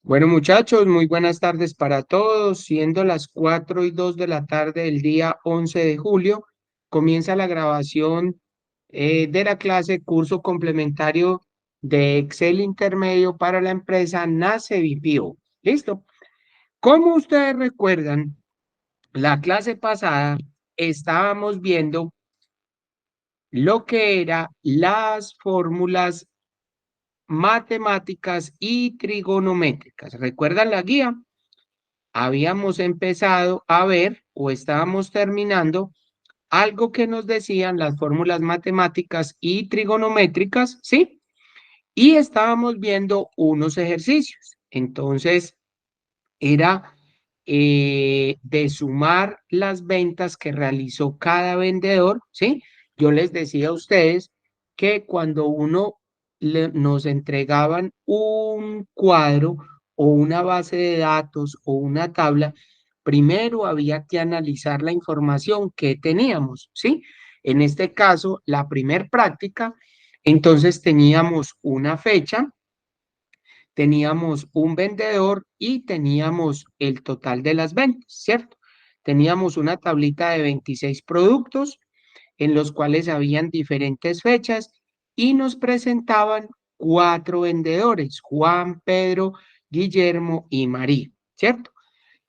Bueno, muchachos, muy buenas tardes para todos. Siendo las 4:02 de la tarde del día 11 de julio, comienza la grabación de la clase curso complementario de Excel intermedio para la empresa Nace Bipio. ¿Listo? Como ustedes recuerdan, la clase pasada estábamos viendo lo que eran las fórmulas matemáticas y trigonométricas. ¿Recuerdan la guía? Habíamos empezado a ver o estábamos terminando algo que nos decían las fórmulas matemáticas y trigonométricas, ¿sí? Y estábamos viendo unos ejercicios. Entonces, era de sumar las ventas que realizó cada vendedor, ¿sí? Yo les decía a ustedes que cuando nos entregaban un cuadro o una base de datos o una tabla, primero había que analizar la información que teníamos, ¿sí? En este caso, la primer práctica, entonces teníamos una fecha, teníamos un vendedor y teníamos el total de las ventas, ¿cierto? Teníamos una tablita de 26 productos en los cuales habían diferentes fechas y nos presentaban cuatro vendedores, Juan, Pedro, Guillermo y María, ¿cierto?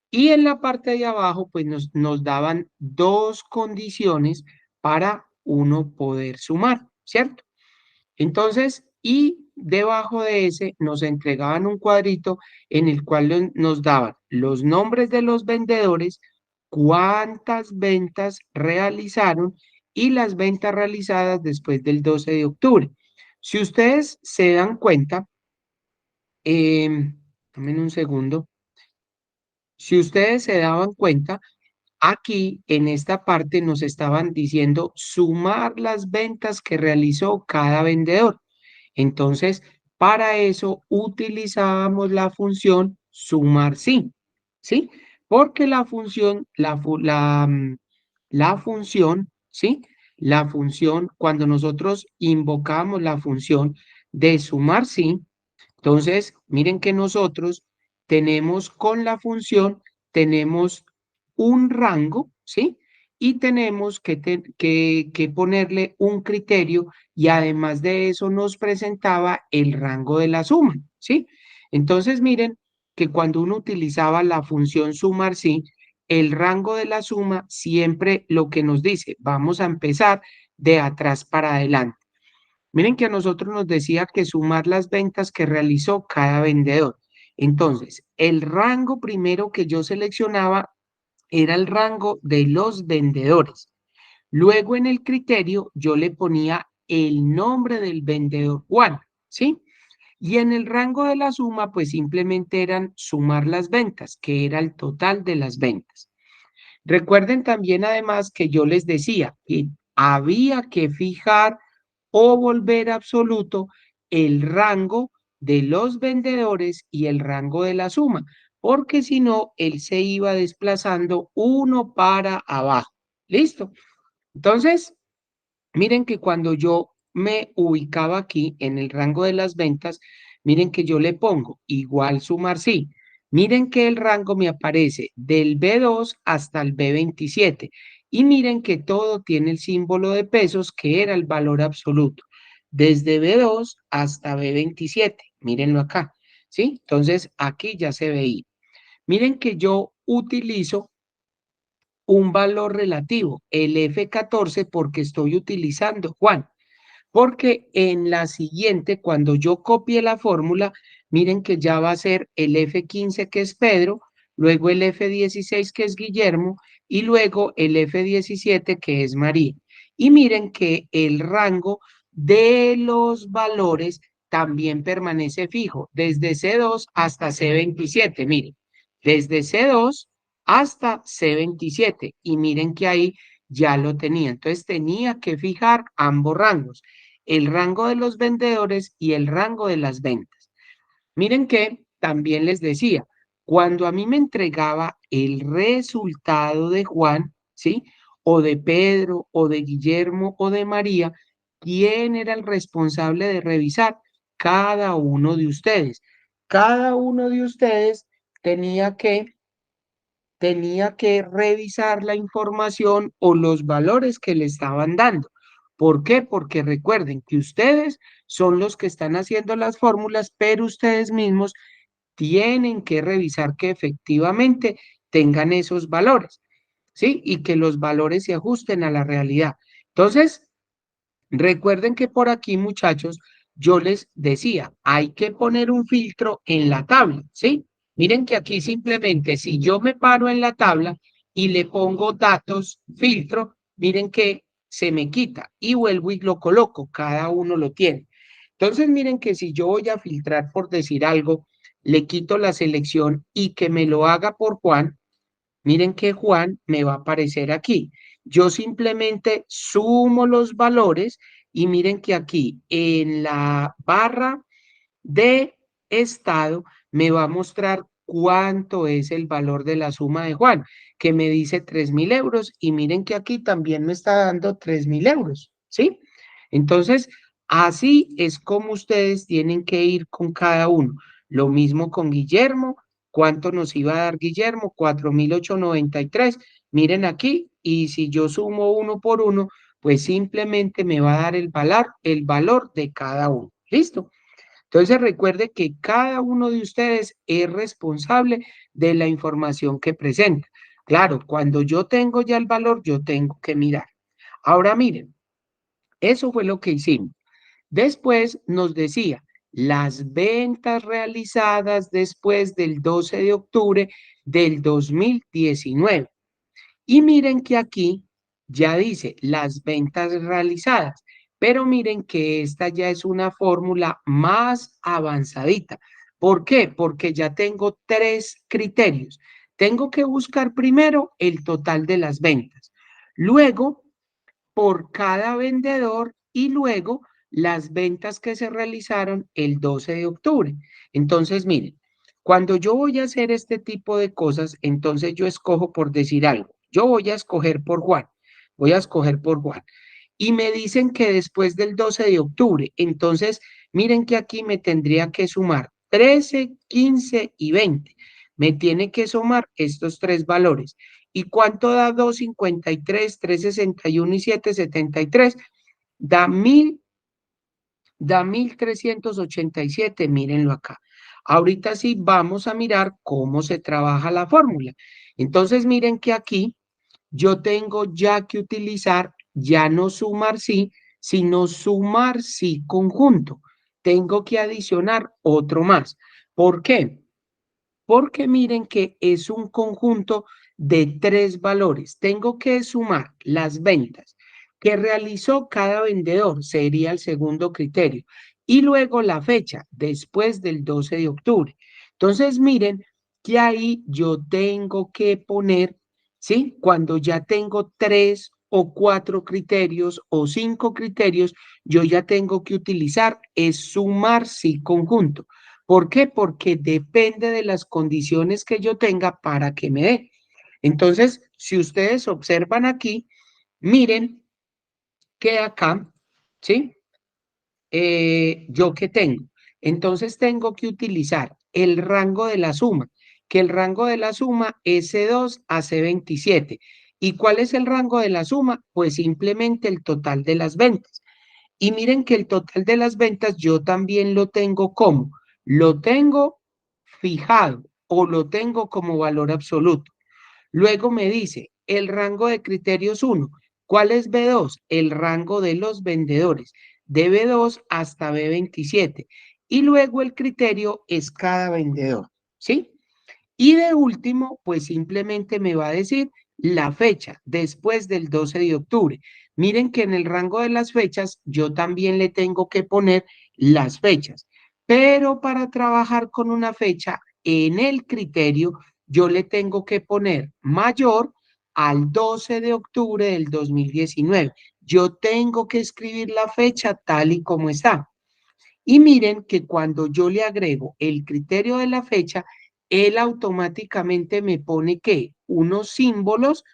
Y en la parte de abajo, pues nos daban dos condiciones para uno poder sumar, ¿cierto? Entonces, y debajo de ese nos entregaban un cuadrito en el cual nos daban los nombres de los vendedores, cuántas ventas realizaron y las ventas realizadas después del 12 de octubre. Si ustedes se dan cuenta, tomen un segundo, si ustedes se daban cuenta, aquí en esta parte nos estaban diciendo sumar las ventas que realizó cada vendedor. Entonces, para eso utilizábamos la función sumar sí, ¿sí? Porque la función, ¿sí? La función, cuando nosotros invocamos la función de sumar sí, entonces, miren que nosotros tenemos con la función, tenemos un rango, ¿sí? Y tenemos que ponerle un criterio y además de eso nos presentaba el rango de la suma, ¿sí? Entonces, miren que cuando uno utilizaba la función sumar, sí, el rango de la suma siempre lo que nos dice, vamos a empezar de atrás para adelante. Miren que a nosotros nos decía que sumar las ventas que realizó cada vendedor. Entonces, el rango primero que yo seleccionaba era el rango de los vendedores. Luego en el criterio yo le ponía el nombre del vendedor Juan, ¿sí? Y en el rango de la suma, pues simplemente eran sumar las ventas, que era el total de las ventas. Recuerden también además que yo les decía que había que fijar o volver absoluto el rango de los vendedores y el rango de la suma, porque si no, él se iba desplazando uno para abajo. ¿Listo? Entonces, miren que cuando yo me ubicaba aquí en el rango de las ventas, miren que yo le pongo igual sumar sí. Miren que el rango me aparece del B2 hasta el B27. Y miren que todo tiene el símbolo de pesos que era el valor absoluto. Desde B2 hasta B27. Mírenlo acá. ¿Sí? Entonces aquí ya se veía. Miren que yo utilizo un valor relativo, el F14, porque estoy utilizando Juan. Porque en la siguiente, cuando yo copie la fórmula, miren que ya va a ser el F15 que es Pedro, luego el F16 que es Guillermo y luego el F17 que es María. Y miren que el rango de los valores también permanece fijo, desde C2 hasta C27. Miren, desde C2 hasta C27. Y miren que ahí ya lo tenía. Entonces tenía que fijar ambos rangos, el rango de los vendedores y el rango de las ventas. Miren que también les decía, cuando a mí me entregaba el resultado de Juan, ¿sí? O de Pedro, o de Guillermo, o de María, ¿quién era el responsable de revisar? Cada uno de ustedes. cada uno de ustedes tenía que revisar la información o los valores que le estaban dando. ¿Por qué? Porque recuerden que ustedes son los que están haciendo las fórmulas, pero ustedes mismos tienen que revisar que efectivamente tengan esos valores, ¿sí? Y que los valores se ajusten a la realidad. Entonces, recuerden que por aquí, muchachos, yo les decía, hay que poner un filtro en la tabla, ¿sí? Miren que aquí simplemente si yo me paro en la tabla y le pongo datos, filtro, miren que se me quita y vuelvo y lo coloco, cada uno lo tiene. Entonces, miren que si yo voy a filtrar por decir algo, le quito la selección y que me lo haga por Juan. Miren que Juan me va a aparecer aquí. Yo simplemente sumo los valores y miren que aquí en la barra de estado me va a mostrar cuánto es el valor de la suma de Juan, que me dice 3.000 euros y miren que aquí también me está dando 3.000 euros, ¿sí? Entonces, así es como ustedes tienen que ir con cada uno. Lo mismo con Guillermo. ¿Cuánto nos iba a dar Guillermo? 4.893. Miren aquí, y si yo sumo uno por uno, pues simplemente me va a dar el valor de cada uno. ¿Listo? Entonces recuerde que cada uno de ustedes es responsable de la información que presenta. Claro, cuando yo tengo ya el valor, yo tengo que mirar. Ahora miren, eso fue lo que hicimos. Después nos decía, las ventas realizadas después del 12 de octubre del 2019. Y miren que aquí ya dice las ventas realizadas, pero miren que esta ya es una fórmula más avanzadita. ¿Por qué? Porque ya tengo tres criterios. Tengo que buscar primero el total de las ventas, luego por cada vendedor y luego las ventas que se realizaron el 12 de octubre. Entonces, miren, cuando yo voy a hacer este tipo de cosas, entonces yo escojo por decir algo. Yo voy a escoger por Juan. Voy a escoger por Juan. Y me dicen que después del 12 de octubre, entonces miren que aquí me tendría que sumar 13, 15 y 20. Me tiene que sumar estos tres valores. ¿Y cuánto da 253, 361 y 773? Da 1.387, mírenlo acá. Ahorita sí vamos a mirar cómo se trabaja la fórmula. Entonces miren que aquí yo tengo ya que utilizar ya no sumar sí, sino sumar sí conjunto. Tengo que adicionar otro más. ¿Por qué? Porque miren que es un conjunto de tres valores. Tengo que sumar las ventas que realizó cada vendedor, sería el segundo criterio, y luego la fecha, después del 12 de octubre. Entonces, miren que ahí yo tengo que poner, ¿sí? Cuando ya tengo tres o cuatro criterios o cinco criterios, yo ya tengo que utilizar es sumar sí conjunto. ¿Por qué? Porque depende de las condiciones que yo tenga para que me dé. Entonces, si ustedes observan aquí, miren que acá, ¿sí? ¿Yo qué tengo? Entonces tengo que utilizar el rango de la suma, que el rango de la suma es C2 a C27. ¿Y cuál es el rango de la suma? Pues simplemente el total de las ventas. Y miren que el total de las ventas yo también lo tengo como, lo tengo fijado o lo tengo como valor absoluto. Luego me dice el rango de criterios uno. ¿Cuál es B2? El rango de los vendedores, de B2 hasta B27. Y luego el criterio es cada vendedor, ¿sí? Y de último, pues simplemente me va a decir la fecha después del 12 de octubre. Miren que en el rango de las fechas yo también le tengo que poner las fechas, pero para trabajar con una fecha en el criterio, yo le tengo que poner mayor al 12 de octubre del 2019. Yo tengo que escribir la fecha tal y como está. Y miren que cuando yo le agrego el criterio de la fecha, él automáticamente me pone que unos símbolos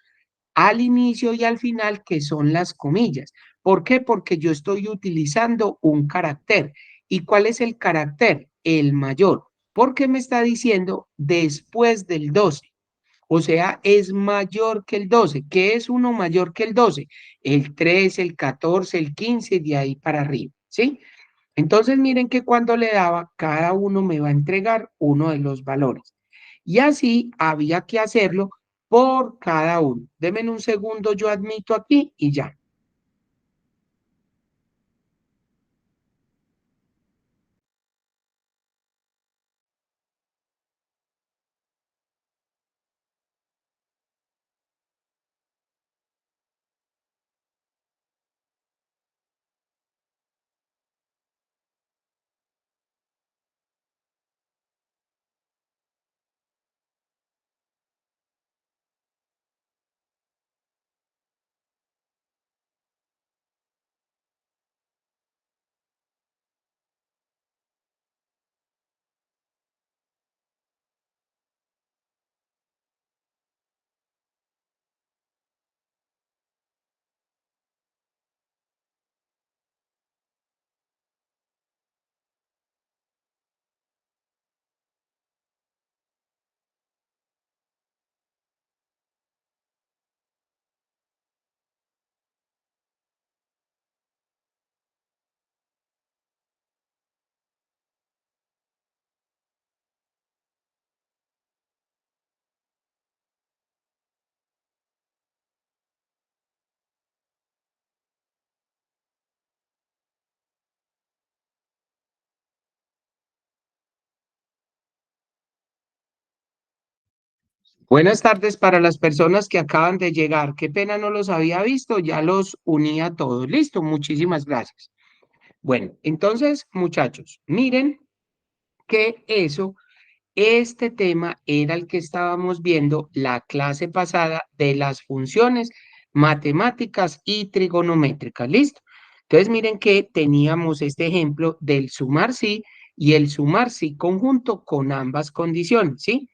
al inicio y al final que son las comillas. ¿Por qué? Porque yo estoy utilizando un carácter. ¿Y cuál es el carácter? El mayor. porque me está diciendo después del 12. O sea, es mayor que el 12. ¿Qué es uno mayor que el 12? El 13, el 14, el 15, de ahí para arriba, ¿sí? Entonces miren que cuando le daba, cada uno me va a entregar uno de los valores. Y así había que hacerlo por cada uno. Denme un segundo, yo admito aquí y ya. Buenas tardes para las personas que acaban de llegar. Qué pena no los había visto, ya los unía a todos. Listo, muchísimas gracias. Bueno, entonces, muchachos, miren que este tema era el que estábamos viendo la clase pasada de las funciones matemáticas y trigonométricas. ¿Listo? Entonces, miren que teníamos este ejemplo del sumar sí y el sumar sí conjunto con ambas condiciones, ¿sí?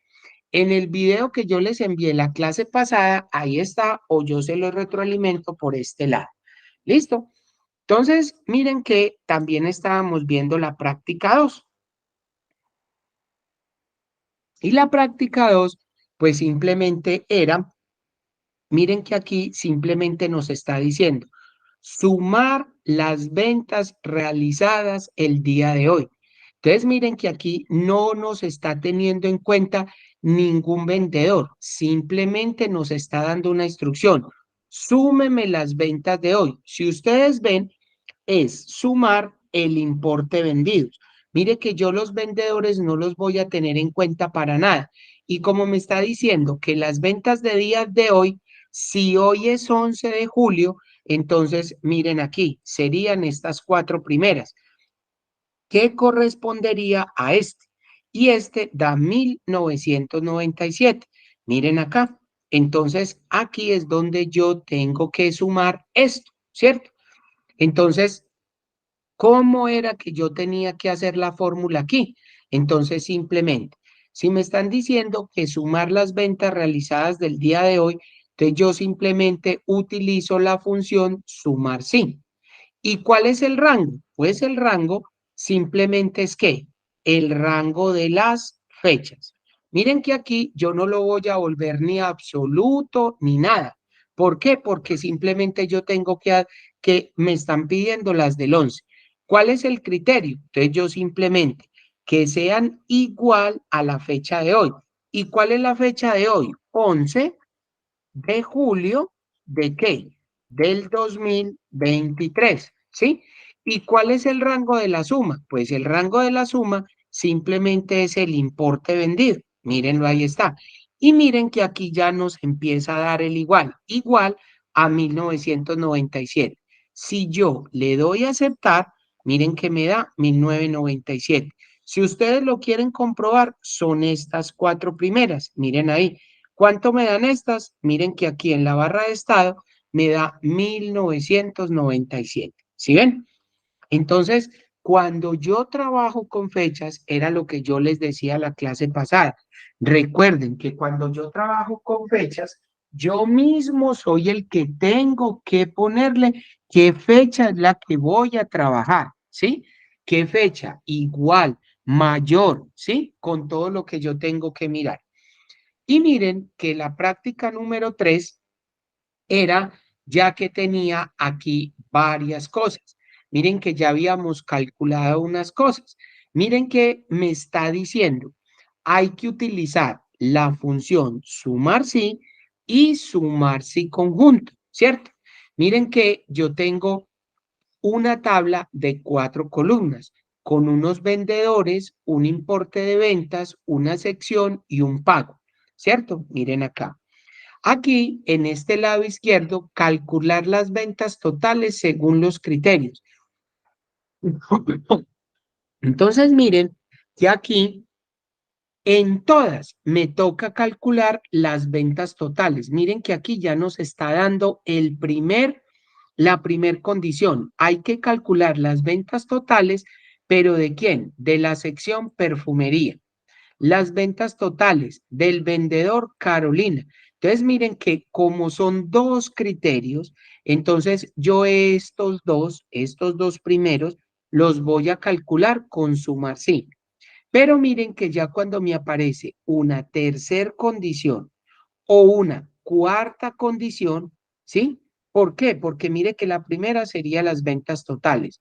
En el video que yo les envié la clase pasada, ahí está, o yo se lo retroalimento por este lado. ¿Listo? Entonces, miren que también estábamos viendo la práctica 2. Y la práctica 2, pues simplemente era, miren que aquí simplemente nos está diciendo, sumar las ventas realizadas el día de hoy. Entonces, miren que aquí no nos está teniendo en cuenta ningún vendedor, simplemente nos está dando una instrucción. Súmeme las ventas de hoy. Si ustedes ven, es sumar el importe vendidos. Mire que yo los vendedores no los voy a tener en cuenta para nada. Y como me está diciendo que las ventas de días de hoy, si hoy es 11 de julio, entonces miren aquí, serían estas cuatro primeras, que correspondería a este. Y este da 1997. Miren acá. Entonces aquí es donde yo tengo que sumar esto, ¿cierto? Entonces, ¿cómo era que yo tenía que hacer la fórmula aquí? Entonces, simplemente, si me están diciendo que sumar las ventas realizadas del día de hoy, entonces yo simplemente utilizo la función sumar sí. ¿Y cuál es el rango? Pues el rango simplemente es que el rango de las fechas. Miren que aquí yo no lo voy a volver ni absoluto ni nada. ¿Por qué? Porque simplemente yo tengo que me están pidiendo las del 11. ¿Cuál es el criterio? Entonces yo simplemente que sean igual a la fecha de hoy. ¿Y cuál es la fecha de hoy? 11 de julio, ¿de qué? Del 2023, ¿sí? ¿Y cuál es el rango de la suma? Pues el rango de la suma simplemente es el importe vendido. Mírenlo, ahí está. Y miren que aquí ya nos empieza a dar el igual, igual a 1997. Si yo le doy a aceptar, miren que me da 1997. Si ustedes lo quieren comprobar, son estas cuatro primeras. Miren ahí, ¿cuánto me dan estas? Miren que aquí en la barra de estado me da 1997. ¿Sí ven? Entonces, cuando yo trabajo con fechas, era lo que yo les decía la clase pasada. Recuerden que cuando yo trabajo con fechas, yo mismo soy el que tengo que ponerle qué fecha es la que voy a trabajar, ¿sí? ¿Qué fecha? Igual mayor, ¿sí? Con todo lo que yo tengo que mirar. Y miren que la práctica número 3 era ya que tenía aquí varias cosas. Miren que ya habíamos calculado unas cosas. Miren que me está diciendo, hay que utilizar la función sumar sí y sumar sí conjunto, ¿cierto? Miren que yo tengo una tabla de 4 columnas con unos vendedores, un importe de ventas, una sección y un pago, ¿cierto? Miren acá. Aquí, en este lado izquierdo, calcular las ventas totales según los criterios. Entonces, miren que aquí en todas me toca calcular las ventas totales. Miren que aquí ya nos está dando la primer condición. Hay que calcular las ventas totales, pero ¿de quién? De la sección perfumería. Las ventas totales del vendedor Carolina. Entonces, miren que como son dos criterios, entonces yo estos dos primeros, los voy a calcular con sumar sí. Pero miren que ya cuando me aparece una tercer condición o una cuarta condición, ¿sí? ¿Por qué? Porque mire que la primera sería las ventas totales,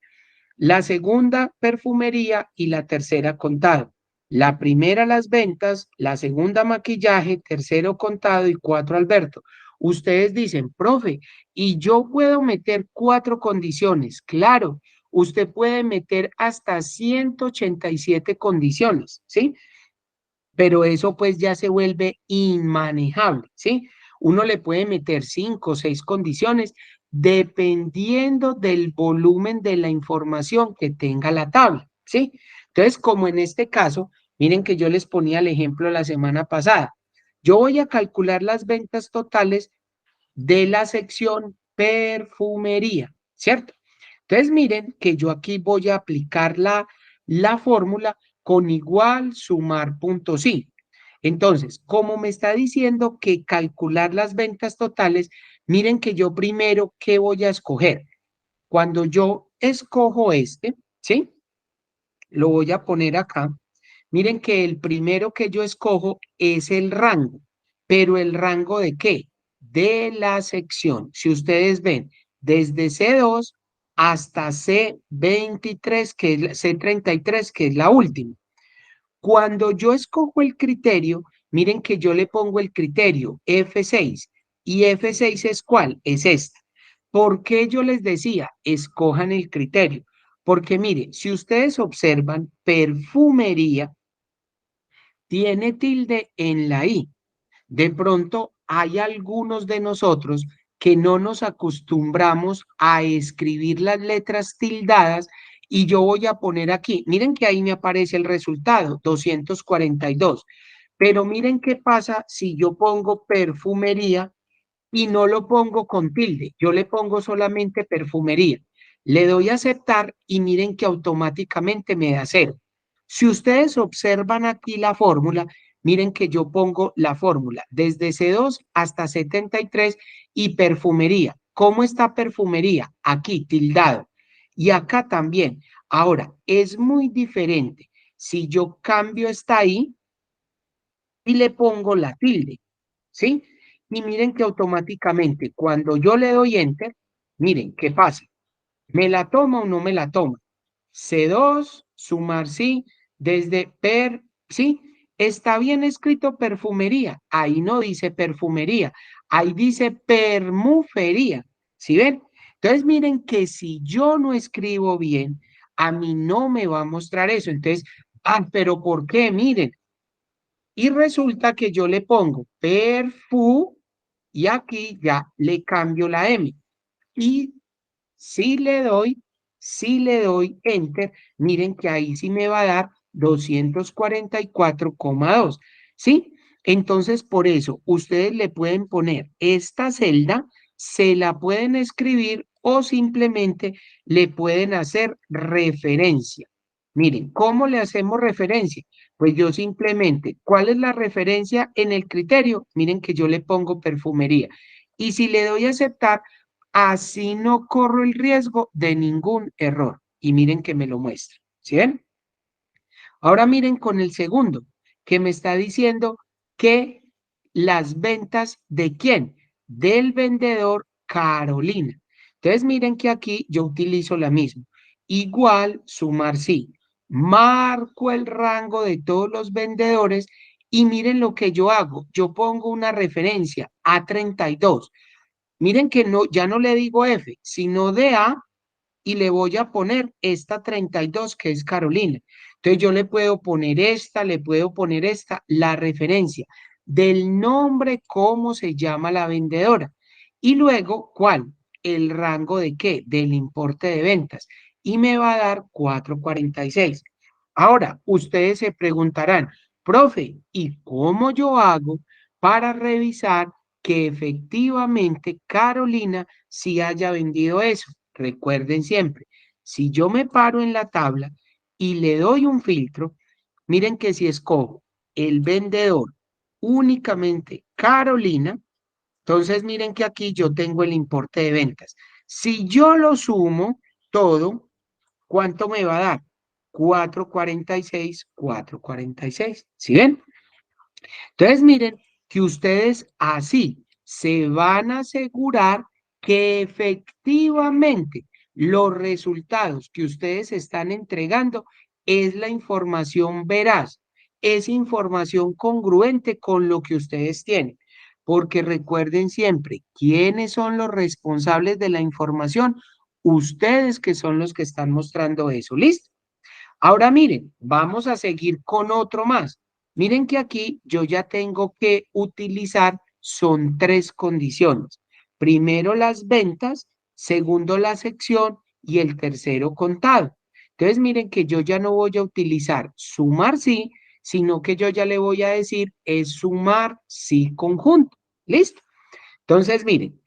la segunda perfumería y la tercera contado. La primera las ventas, la segunda maquillaje, tercero contado y cuatro Alberto. Ustedes dicen, profe, y yo puedo meter 4 condiciones. Claro, usted puede meter hasta 187 condiciones, ¿sí? Pero eso pues ya se vuelve inmanejable, ¿sí? Uno le puede meter 5 o 6 condiciones dependiendo del volumen de la información que tenga la tabla, ¿sí? Entonces, como en este caso, miren que yo les ponía el ejemplo la semana pasada. Yo voy a calcular las ventas totales de la sección perfumería, ¿cierto? Entonces miren que yo aquí voy a aplicar la fórmula con igual sumar punto sí. Entonces, como me está diciendo que calcular las ventas totales, miren que yo primero, ¿qué voy a escoger? Cuando yo escojo este, ¿sí? Lo voy a poner acá. Miren que el primero que yo escojo es el rango, pero ¿el rango de qué? De la sección. Si ustedes ven, desde C2 hasta C23, que es C33, que es la última. Cuando yo escojo el criterio, miren que yo le pongo el criterio F6. ¿Y F6 es cuál? Es esta. ¿Por qué yo les decía, escojan el criterio? Porque mire, si ustedes observan, perfumería tiene tilde en la I. De pronto hay algunos de nosotros que no nos acostumbramos a escribir las letras tildadas y yo voy a poner aquí, miren que ahí me aparece el resultado, 242, pero miren qué pasa si yo pongo perfumería y no lo pongo con tilde, yo le pongo solamente perfumería. Le doy a aceptar y miren que automáticamente me da 0. Si ustedes observan aquí la fórmula, miren que yo pongo la fórmula desde C2 hasta 73 y perfumería. ¿Cómo está perfumería? Aquí, tildado. Y acá también. Ahora, es muy diferente si yo cambio esta I y le pongo la tilde. ¿Sí? Y miren que automáticamente cuando yo le doy enter, miren qué pasa. ¿Me la toma o no me la toma? C2, sumar sí, desde sí, está bien escrito perfumería, ahí no dice perfumería, ahí dice permufería, ¿sí ven? Entonces miren que si yo no escribo bien, a mí no me va a mostrar eso. Entonces, pero ¿por qué? Miren, y resulta que yo le pongo perfu y aquí ya le cambio la M. Y si le doy, si le doy enter, miren que ahí sí me va a dar 244,2. ¿Sí? Entonces, por eso, ustedes le pueden poner esta celda, se la pueden escribir o simplemente le pueden hacer referencia. Miren, ¿cómo le hacemos referencia? Pues yo simplemente, ¿cuál es la referencia en el criterio? Miren que yo le pongo perfumería. Y si le doy a aceptar, así no corro el riesgo de ningún error. Y miren que me lo muestra. ¿Sí ven? Ahora miren con el segundo, que me está diciendo que las ventas de quién, del vendedor Carolina. Entonces miren que aquí yo utilizo la misma. Igual sumar sí. Marco el rango de todos los vendedores y miren lo que yo hago. Yo pongo una referencia A32. Miren que no, ya no le digo F, sino de A y le voy a poner esta 32 que es Carolina. Entonces yo le puedo poner esta, le puedo poner esta, la referencia del nombre, cómo se llama la vendedora. Y luego, ¿cuál? El rango de qué? Del importe de ventas. Y me va a dar 446. Ahora, ustedes se preguntarán, profe, ¿y cómo yo hago para revisar que efectivamente Carolina sí haya vendido eso? Recuerden siempre, si yo me paro en la tabla y le doy un filtro, miren que si escojo el vendedor únicamente Carolina, entonces miren que aquí yo tengo el importe de ventas. Si yo lo sumo todo, ¿cuánto me va a dar? 446, 446. ¿Sí ven? Entonces, miren que ustedes así se van a asegurar que efectivamente los resultados que ustedes están entregando es la información veraz, es información congruente con lo que ustedes tienen. Porque recuerden siempre, ¿quiénes son los responsables de la información? Ustedes que son los que están mostrando eso. ¿Listo? Ahora miren, vamos a seguir con otro más. Miren que aquí yo ya tengo que utilizar, son tres condiciones. Primero las ventas, segundo la sección y el tercero contado. Entonces miren que yo ya no voy a utilizar sumar sí, sino que yo ya le voy a decir es sumar sí conjunto. ¿Listo? Entonces miren,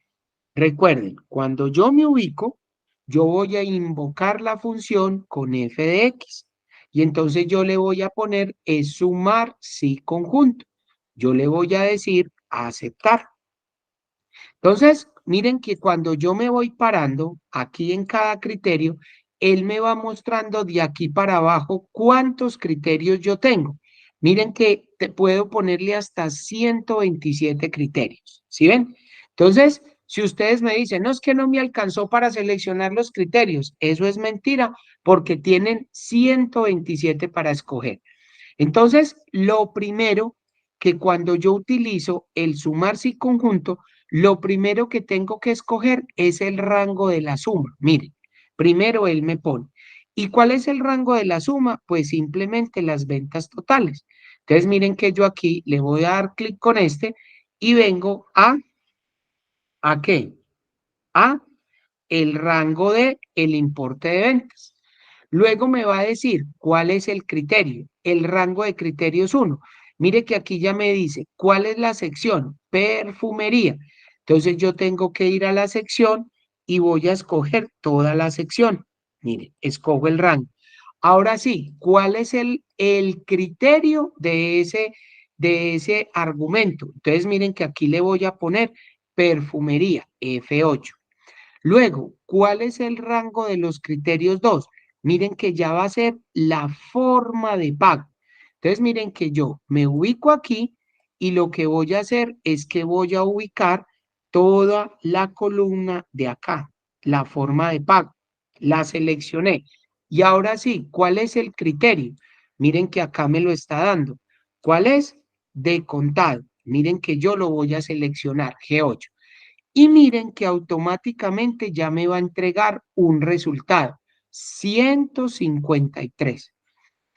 recuerden, cuando yo me ubico, yo voy a invocar la función con f de x. Y entonces yo le voy a poner es sumar sí conjunto. Yo le voy a decir aceptar. Entonces, miren que cuando yo me voy parando aquí en cada criterio, él me va mostrando de aquí para abajo cuántos criterios yo tengo. Miren que te puedo ponerle hasta 127 criterios. ¿Sí ven? Entonces, si ustedes me dicen, no es que no me alcanzó para seleccionar los criterios, eso es mentira porque tienen 127 para escoger. Entonces, lo primero que cuando yo utilizo el sumar sí conjunto, lo primero que tengo que escoger es el rango de la suma. Mire, primero él me pone. ¿Y cuál es el rango de la suma? Pues simplemente las ventas totales. Entonces, miren que yo aquí le voy a dar clic con este y vengo ¿a qué? A el rango de el importe de ventas. Luego me va a decir cuál es el criterio. El rango de criterios 1. Mire que aquí ya me dice cuál es la sección, perfumería. Entonces yo tengo que ir a la sección y voy a escoger toda la sección. Mire, escojo el rango. Ahora sí, ¿cuál es el criterio de ese argumento? Entonces miren que aquí le voy a poner perfumería, F8. Luego, ¿cuál es el rango de los criterios 2? Miren que ya va a ser la forma de pago. Entonces, miren que yo me ubico aquí y lo que voy a hacer es que voy a ubicar toda la columna de acá, la forma de pago. La seleccioné. Y ahora sí, ¿cuál es el criterio? Miren que acá me lo está dando. ¿Cuál es? De contado. Miren que yo lo voy a seleccionar, G8. Y miren que automáticamente ya me va a entregar un resultado, 153.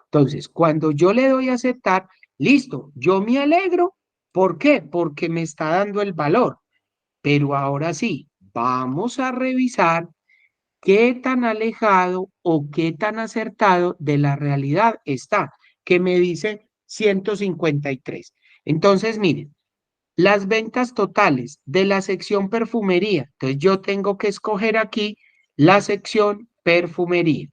Entonces, cuando yo le doy a aceptar, listo, yo me alegro. ¿Por qué? Porque me está dando el valor. Pero ahora sí, vamos a revisar qué tan alejado o qué tan acertado de la realidad está, que me dice 153. Entonces, miren. Las ventas totales de la sección perfumería. Entonces yo tengo que escoger aquí la sección perfumería.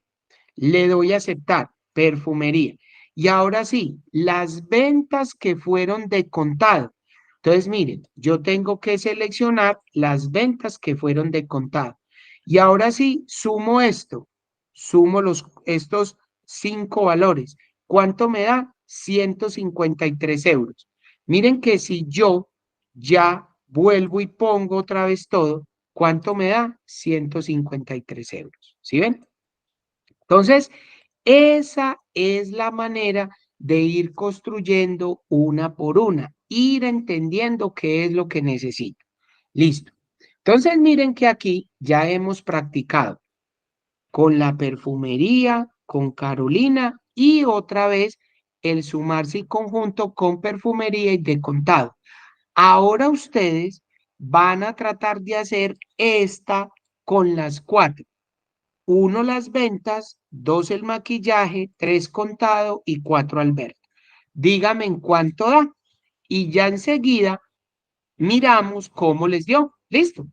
Le doy a aceptar perfumería. Y ahora sí, las ventas que fueron de contado. Entonces miren, yo tengo que seleccionar las ventas que fueron de contado. Y ahora sí, sumo esto. Sumo estos 5 valores. ¿cuánto me da? 153 euros. Miren que si yo ya vuelvo y pongo otra vez todo, ¿cuánto me da? 153 euros. ¿Sí ven? Entonces, esa es la manera de ir construyendo una por una, ir entendiendo qué es lo que necesito. Listo. Entonces, miren que aquí ya hemos practicado con la perfumería, con Carolina y otra vez el sumarse y conjunto con perfumería y de contado. Ahora ustedes van a tratar de hacer esta con las cuatro. Uno, las ventas, dos, el maquillaje, tres, contado y cuatro, Alberto. Dígame en cuánto da. Y ya enseguida miramos cómo les dio. Listo.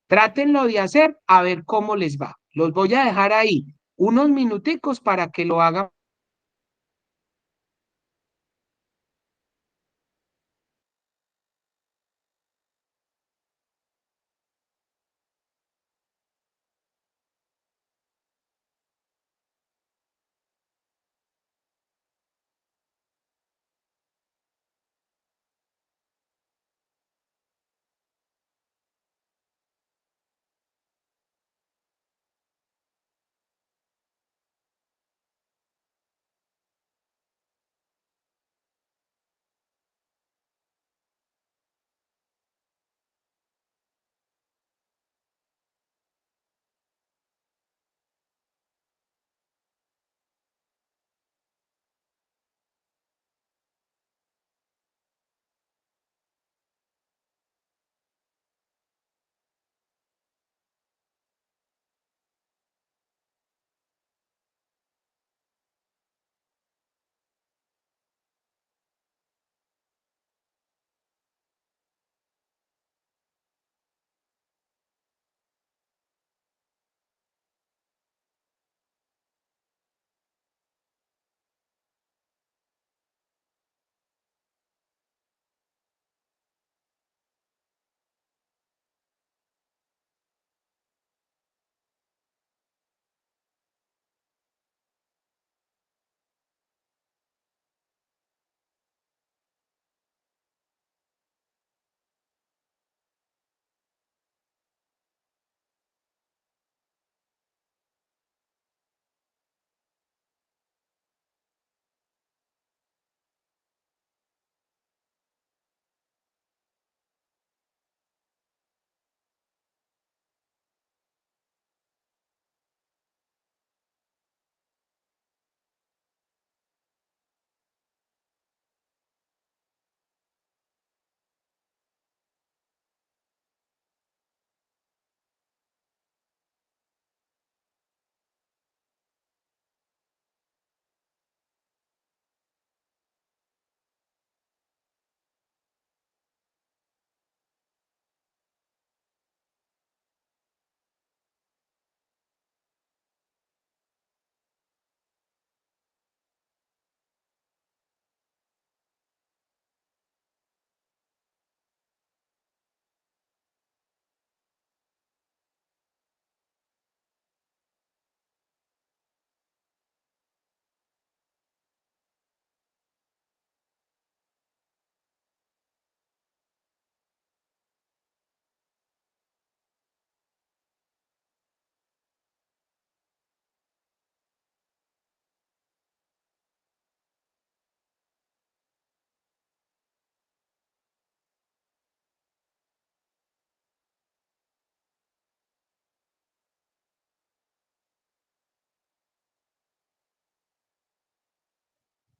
Trátenlo de hacer a ver cómo les va. Los voy a dejar ahí unos minuticos para que lo hagan.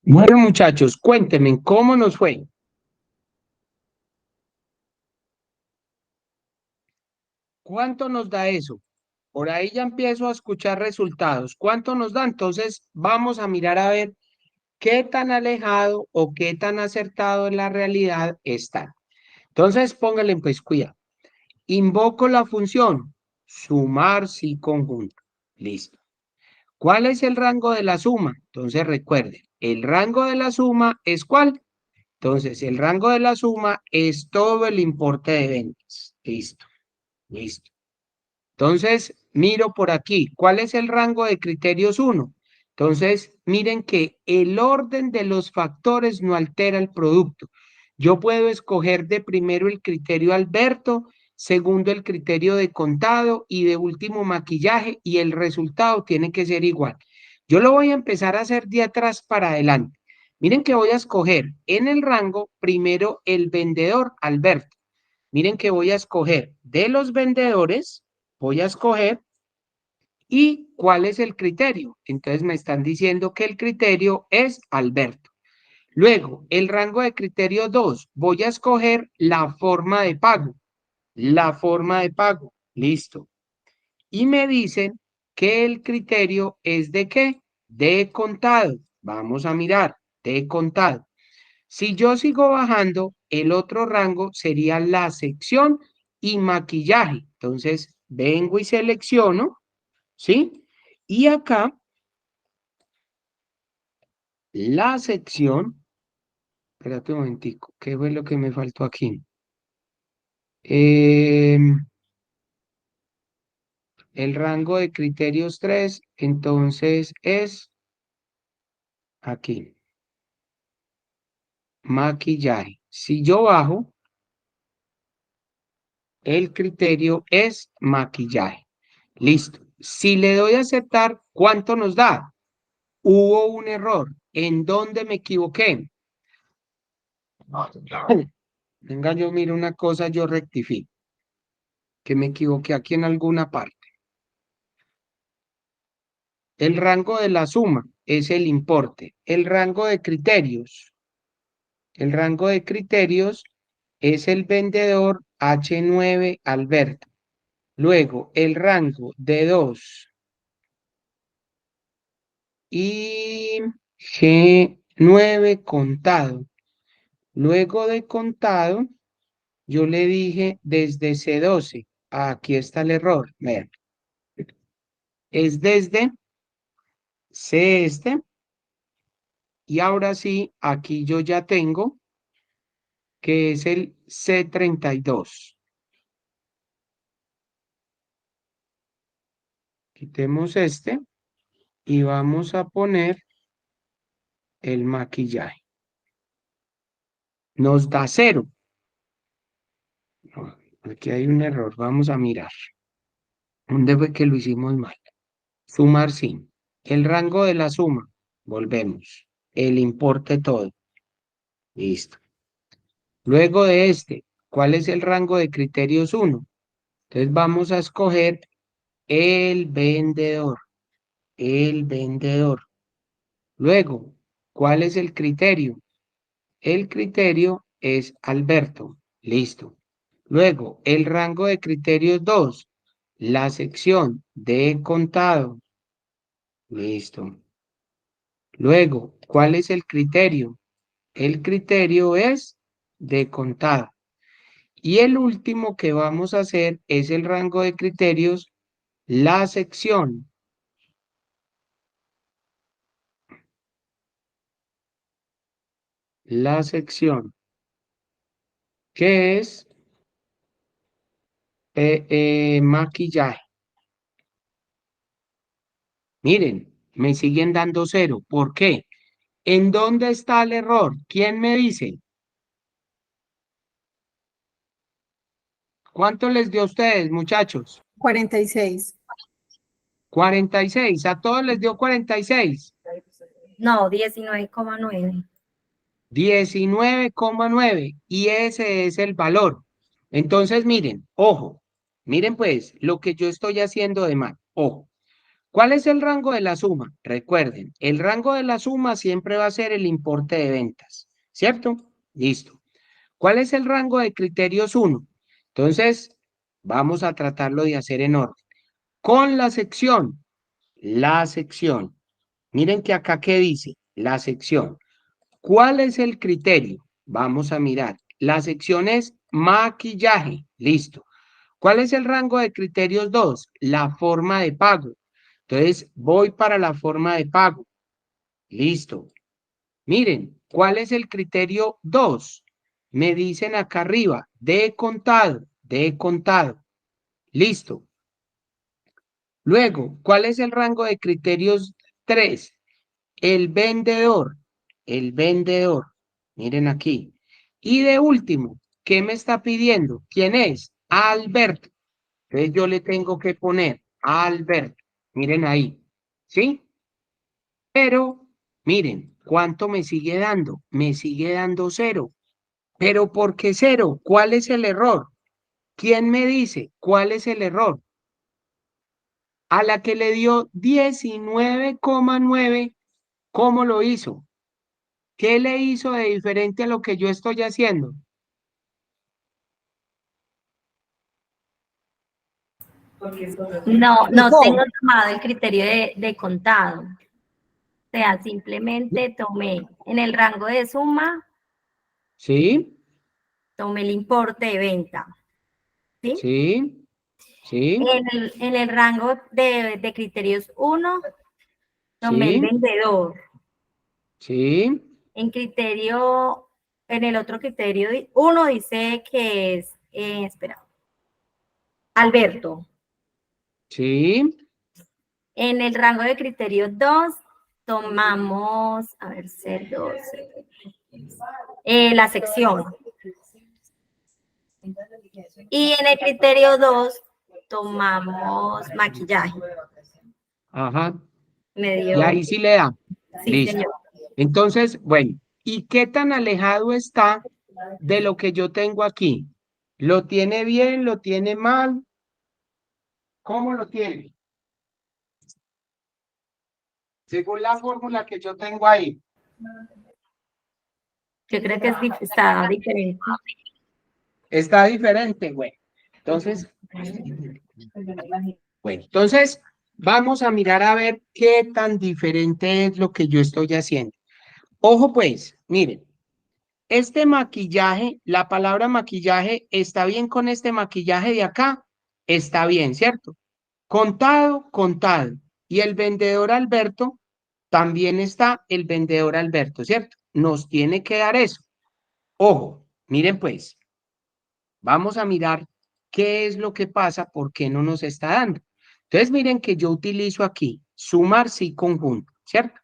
Bueno, muchachos, cuéntenme cómo nos fue. ¿Cuánto nos da eso? Por ahí ya empiezo a escuchar resultados. ¿Cuánto nos da? Entonces vamos a mirar a ver qué tan alejado o qué tan acertado en la realidad está. Entonces pónganle pues cuidado. Invoco la función sumar si conjunto. Listo. ¿Cuál es el rango de la suma? Entonces recuerden, el rango de la suma es ¿cuál? Entonces el rango de la suma es todo el importe de ventas. Listo, listo. Entonces miro por aquí, ¿cuál es el rango de criterios uno? Entonces, miren que el orden de los factores no altera el producto. Yo puedo escoger de primero el criterio Alberto, segundo el criterio de contado y de último maquillaje y el resultado tiene que ser igual. Yo lo voy a empezar a hacer de atrás para adelante. Miren que voy a escoger en el rango primero el vendedor Alberto. Miren que voy a escoger de los vendedores, voy a escoger y cuál es el criterio. Entonces me están diciendo que el criterio es Alberto. Luego, el rango de criterio 2, voy a escoger la forma de pago. La forma de pago, listo. Y me dicen que el criterio es de qué? De contado. Vamos a mirar, de contado. Si yo sigo bajando, el otro rango sería la sección y maquillaje. Entonces, vengo y selecciono, ¿sí? Y acá, la sección, espérate un momentico, ¿qué fue lo que me faltó aquí? El rango de criterios 3, entonces es aquí, maquillaje. Si yo bajo, el criterio es maquillaje. Listo. Si le doy a aceptar, ¿cuánto nos da? Hubo un error. ¿En dónde me equivoqué? Venga, yo miro una cosa, yo rectifico, que me equivoqué aquí en alguna parte. El rango de la suma es el importe. El rango de criterios es el vendedor H9 Alberto. Luego, el rango de 2 y G9 contado. Luego de contado, yo le dije desde C12. Aquí está el error. Vean, es desde C este. Y ahora sí, aquí yo ya tengo que es el C32. Quitemos este y vamos a poner el maquillaje. Nos da 0. No, aquí hay un error. Vamos a mirar. ¿Dónde fue que lo hicimos mal? Sumar sí. El rango de la suma. Volvemos. El importe todo. Listo. Luego de este, ¿cuál es el rango de criterios 1? Entonces vamos a escoger el vendedor. El vendedor. Luego, ¿cuál es el criterio? El criterio es Alberto. Listo. Luego, el rango de criterios 2. La sección de contado. Listo. Luego, ¿cuál es el criterio? El criterio es de contado. Y el último que vamos a hacer es el rango de criterios, la sección. La sección, que es maquillaje. Miren, me siguen dando 0. ¿Por qué? ¿En dónde está el error? ¿Quién me dice? ¿Cuánto les dio a ustedes, muchachos? 46. 46. A todos les dio 46. No, 19,9. 19,9. Y ese es el valor. Entonces, miren, ojo. Miren pues lo que yo estoy haciendo de mal. Ojo. ¿Cuál es el rango de la suma? Recuerden, el rango de la suma siempre va a ser el importe de ventas. ¿Cierto? Listo. ¿Cuál es el rango de criterios 1? Entonces, vamos a tratarlo de hacer en orden. Con la sección, la sección. Miren que acá qué dice, la sección. ¿Cuál es el criterio? Vamos a mirar. La sección es maquillaje. Listo. ¿Cuál es el rango de criterios 2? La forma de pago. Entonces, voy para la forma de pago. Listo. Miren, ¿cuál es el criterio 2? Me dicen acá arriba, de contado, de contado. Listo. Luego, ¿cuál es el rango de criterios 3? el vendedor, el vendedor. Miren aquí. Y de último, ¿qué me está pidiendo? ¿Quién es? Alberto. Entonces yo le tengo que poner Alberto. Miren ahí. ¿Sí? Pero, miren, ¿cuánto me sigue dando? Me sigue dando 0. ¿Pero por qué 0? ¿Cuál es el error? ¿Quién me dice cuál es el error? A la que le dio 19,9, ¿cómo lo hizo? ¿Qué le hizo de diferente a lo que yo estoy haciendo? No tengo Ojo, tomado el criterio de contado. O sea, simplemente tomé en el rango de suma, sí, tomé el importe de venta, ¿sí? sí, sí, En el rango de criterios 1, tomé el sí, vendedor. sí, En el otro criterio 1 dice que es, espera, Alberto. sí, En el rango de criterio 2 tomamos, a ver, C2, la sección. Y en el criterio 2 tomamos maquillaje. ajá. Me Y dio, ahí sí le da. sí, Listo. señor. Entonces, bueno, ¿y qué tan alejado está de lo que yo tengo aquí? ¿Lo tiene bien? ¿Lo tiene mal? ¿Cómo lo tiene? Según la fórmula que yo tengo ahí. Yo creo que está diferente. Está diferente, güey. Entonces, bueno, entonces vamos a mirar a ver qué tan diferente es lo que yo estoy haciendo. Ojo, pues, miren, este maquillaje, la palabra maquillaje, ¿está bien con este maquillaje de acá? Está bien, ¿cierto? Contado, contado. Y el vendedor Alberto, también está el vendedor Alberto, ¿cierto? Nos tiene que dar eso. Ojo, miren pues, vamos a mirar qué es lo que pasa, por qué no nos está dando. Entonces, miren que yo utilizo aquí sumar sí conjunto, ¿cierto?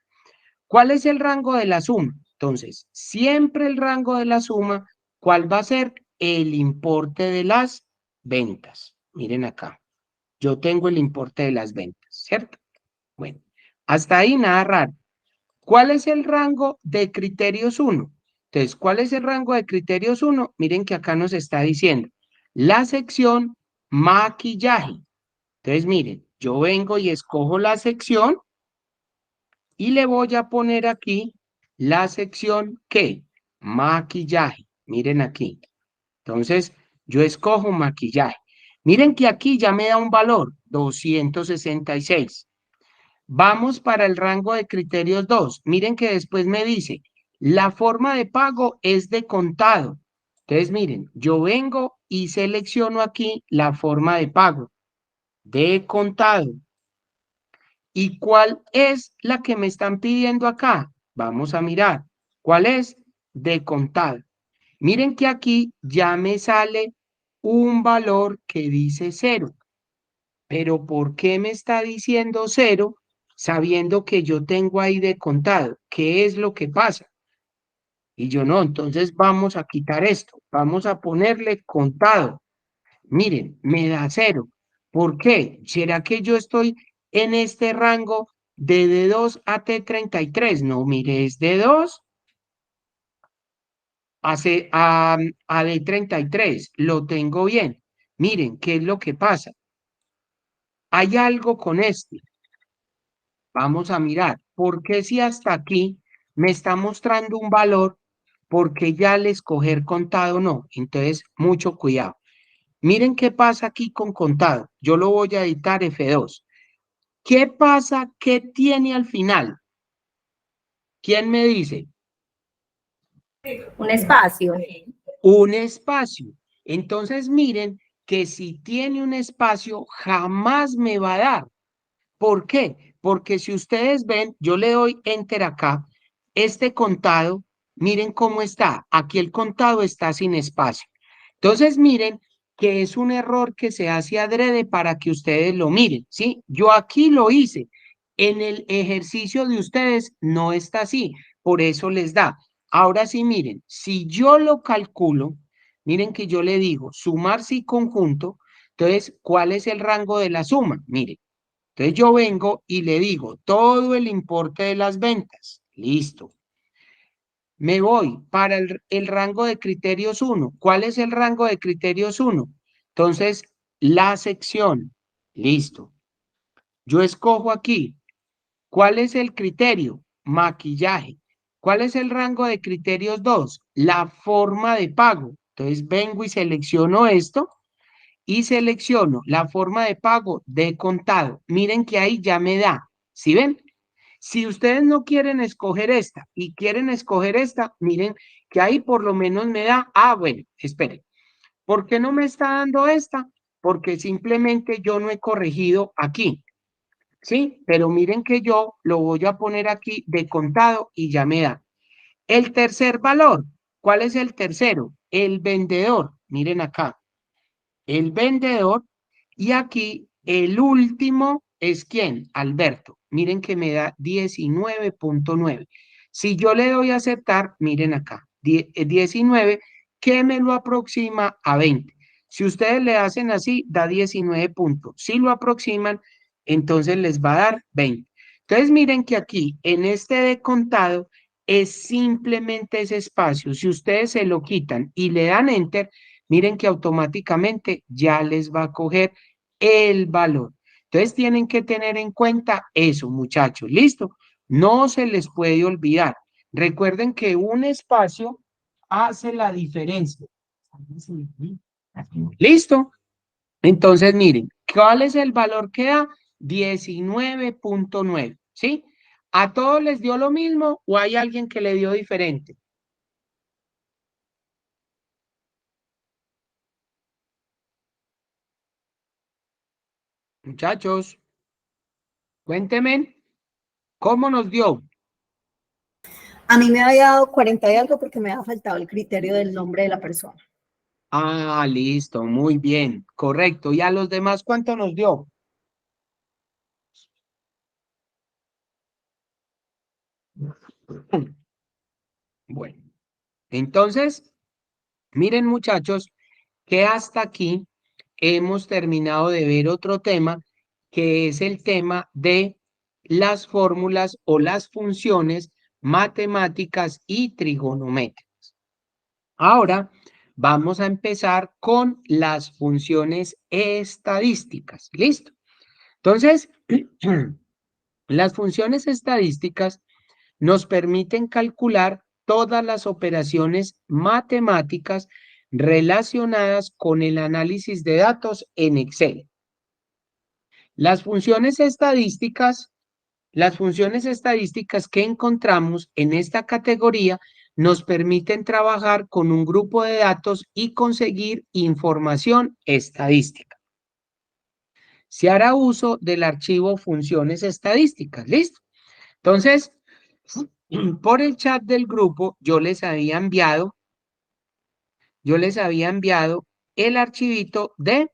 ¿Cuál es el rango de la suma? Entonces, siempre el rango de la suma, ¿cuál va a ser? El importe de las ventas. Miren acá, yo tengo el importe de las ventas, ¿cierto? Bueno, hasta ahí nada raro. ¿Cuál es el rango de criterios 1? Entonces, ¿cuál es el rango de criterios 1? Miren que acá nos está diciendo la sección maquillaje. Entonces, miren, yo vengo y escojo la sección y le voy a poner aquí la sección ¿qué? Maquillaje. Miren aquí. Entonces, yo escojo maquillaje. Miren que aquí ya me da un valor, 266. Vamos para el rango de criterios 2. Miren que después me dice, la forma de pago es de contado. Entonces, miren, yo vengo y selecciono aquí la forma de pago de contado. ¿Y cuál es la que me están pidiendo acá? Vamos a mirar. ¿Cuál es? De contado. Miren que aquí ya me sale un valor que dice 0. Pero ¿por qué me está diciendo 0 sabiendo que yo tengo ahí de contado? ¿Qué es lo que pasa? Y yo no, entonces vamos a quitar esto. Vamos a ponerle contado. Miren, me da 0. ¿Por qué? ¿Será que yo estoy en este rango de D2 a T33? No, mire, es D2 a D33. Lo tengo bien. Miren, ¿qué es lo que pasa? Hay algo con este. Vamos a mirar. ¿Por qué si hasta aquí me está mostrando un valor? Porque ya al escoger contado no. Entonces, mucho cuidado. Miren qué pasa aquí con contado. Yo lo voy a editar F2. ¿Qué pasa? ¿Qué tiene al final? ¿Quién me dice? Un espacio. Un espacio. Entonces miren que si tiene un espacio jamás me va a dar. ¿Por qué? Porque si ustedes ven, yo le doy enter acá, este contado, miren cómo está. Aquí el contado está sin espacio. Entonces miren que es un error que se hace adrede para que ustedes lo miren, ¿sí? Yo aquí lo hice En el ejercicio de ustedes no está así, por eso les da. Ahora sí, miren, si yo lo calculo, miren que yo le digo sumar sí conjunto, entonces, ¿cuál es el rango de la suma? Miren, entonces yo vengo y le digo todo el importe de las ventas. Listo. Me voy para el rango de criterios uno. ¿Cuál es el rango de criterios uno? Entonces, la sección. Listo. Yo escojo aquí. ¿Cuál es el criterio? Maquillaje. ¿Cuál es el rango de criterios 2? La forma de pago. Entonces vengo y selecciono esto y selecciono la forma de pago de contado. Miren que ahí ya me da. ¿Sí ven? Si ustedes no quieren escoger esta y quieren escoger esta, miren que ahí por lo menos me da, bueno, esperen, ¿por qué no me está dando esta? Porque simplemente yo no he corregido aquí, ¿sí? Pero miren que yo lo voy a poner aquí de contado y ya me da. El tercer valor, ¿cuál es el tercero? El vendedor, miren acá, el vendedor, y aquí el último es ¿quién? Alberto. Miren que me da 19.9. Si yo le doy a aceptar, miren acá, 19, que me lo aproxima a 20. Si ustedes le hacen así, da 19 puntos. Si lo aproximan, entonces les va a dar 20. Entonces miren que aquí, en este de contado, es simplemente ese espacio. Si ustedes se lo quitan y le dan enter, miren que automáticamente ya les va a coger el valor. Entonces tienen que tener en cuenta eso, muchachos. ¿Listo? No se les puede olvidar. Recuerden que un espacio hace la diferencia. ¿Listo? Entonces, miren, ¿cuál es el valor que da? 19.9, ¿sí? ¿A todos les dio lo mismo o hay alguien que le dio diferente? Muchachos, cuéntenme, ¿cómo nos dio? A mí me había dado 40 y algo porque me había faltado el criterio del nombre de la persona. Ah, listo, muy bien, correcto. ¿Y a los demás cuánto nos dio? Bueno, entonces, miren muchachos, que hasta aquí hemos terminado de ver otro tema, que es el tema de las fórmulas o las funciones matemáticas y trigonométricas. Ahora vamos a empezar con las funciones estadísticas. ¿Listo? Entonces, las funciones estadísticas nos permiten calcular todas las operaciones matemáticas relacionadas con el análisis de datos en Excel. Las funciones estadísticas, las funciones estadísticas que encontramos en esta categoría nos permiten trabajar con un grupo de datos y conseguir información estadística. Se hará uso del archivo funciones estadísticas. ¿Listo? Entonces, por el chat del grupo, yo les había enviado el archivito de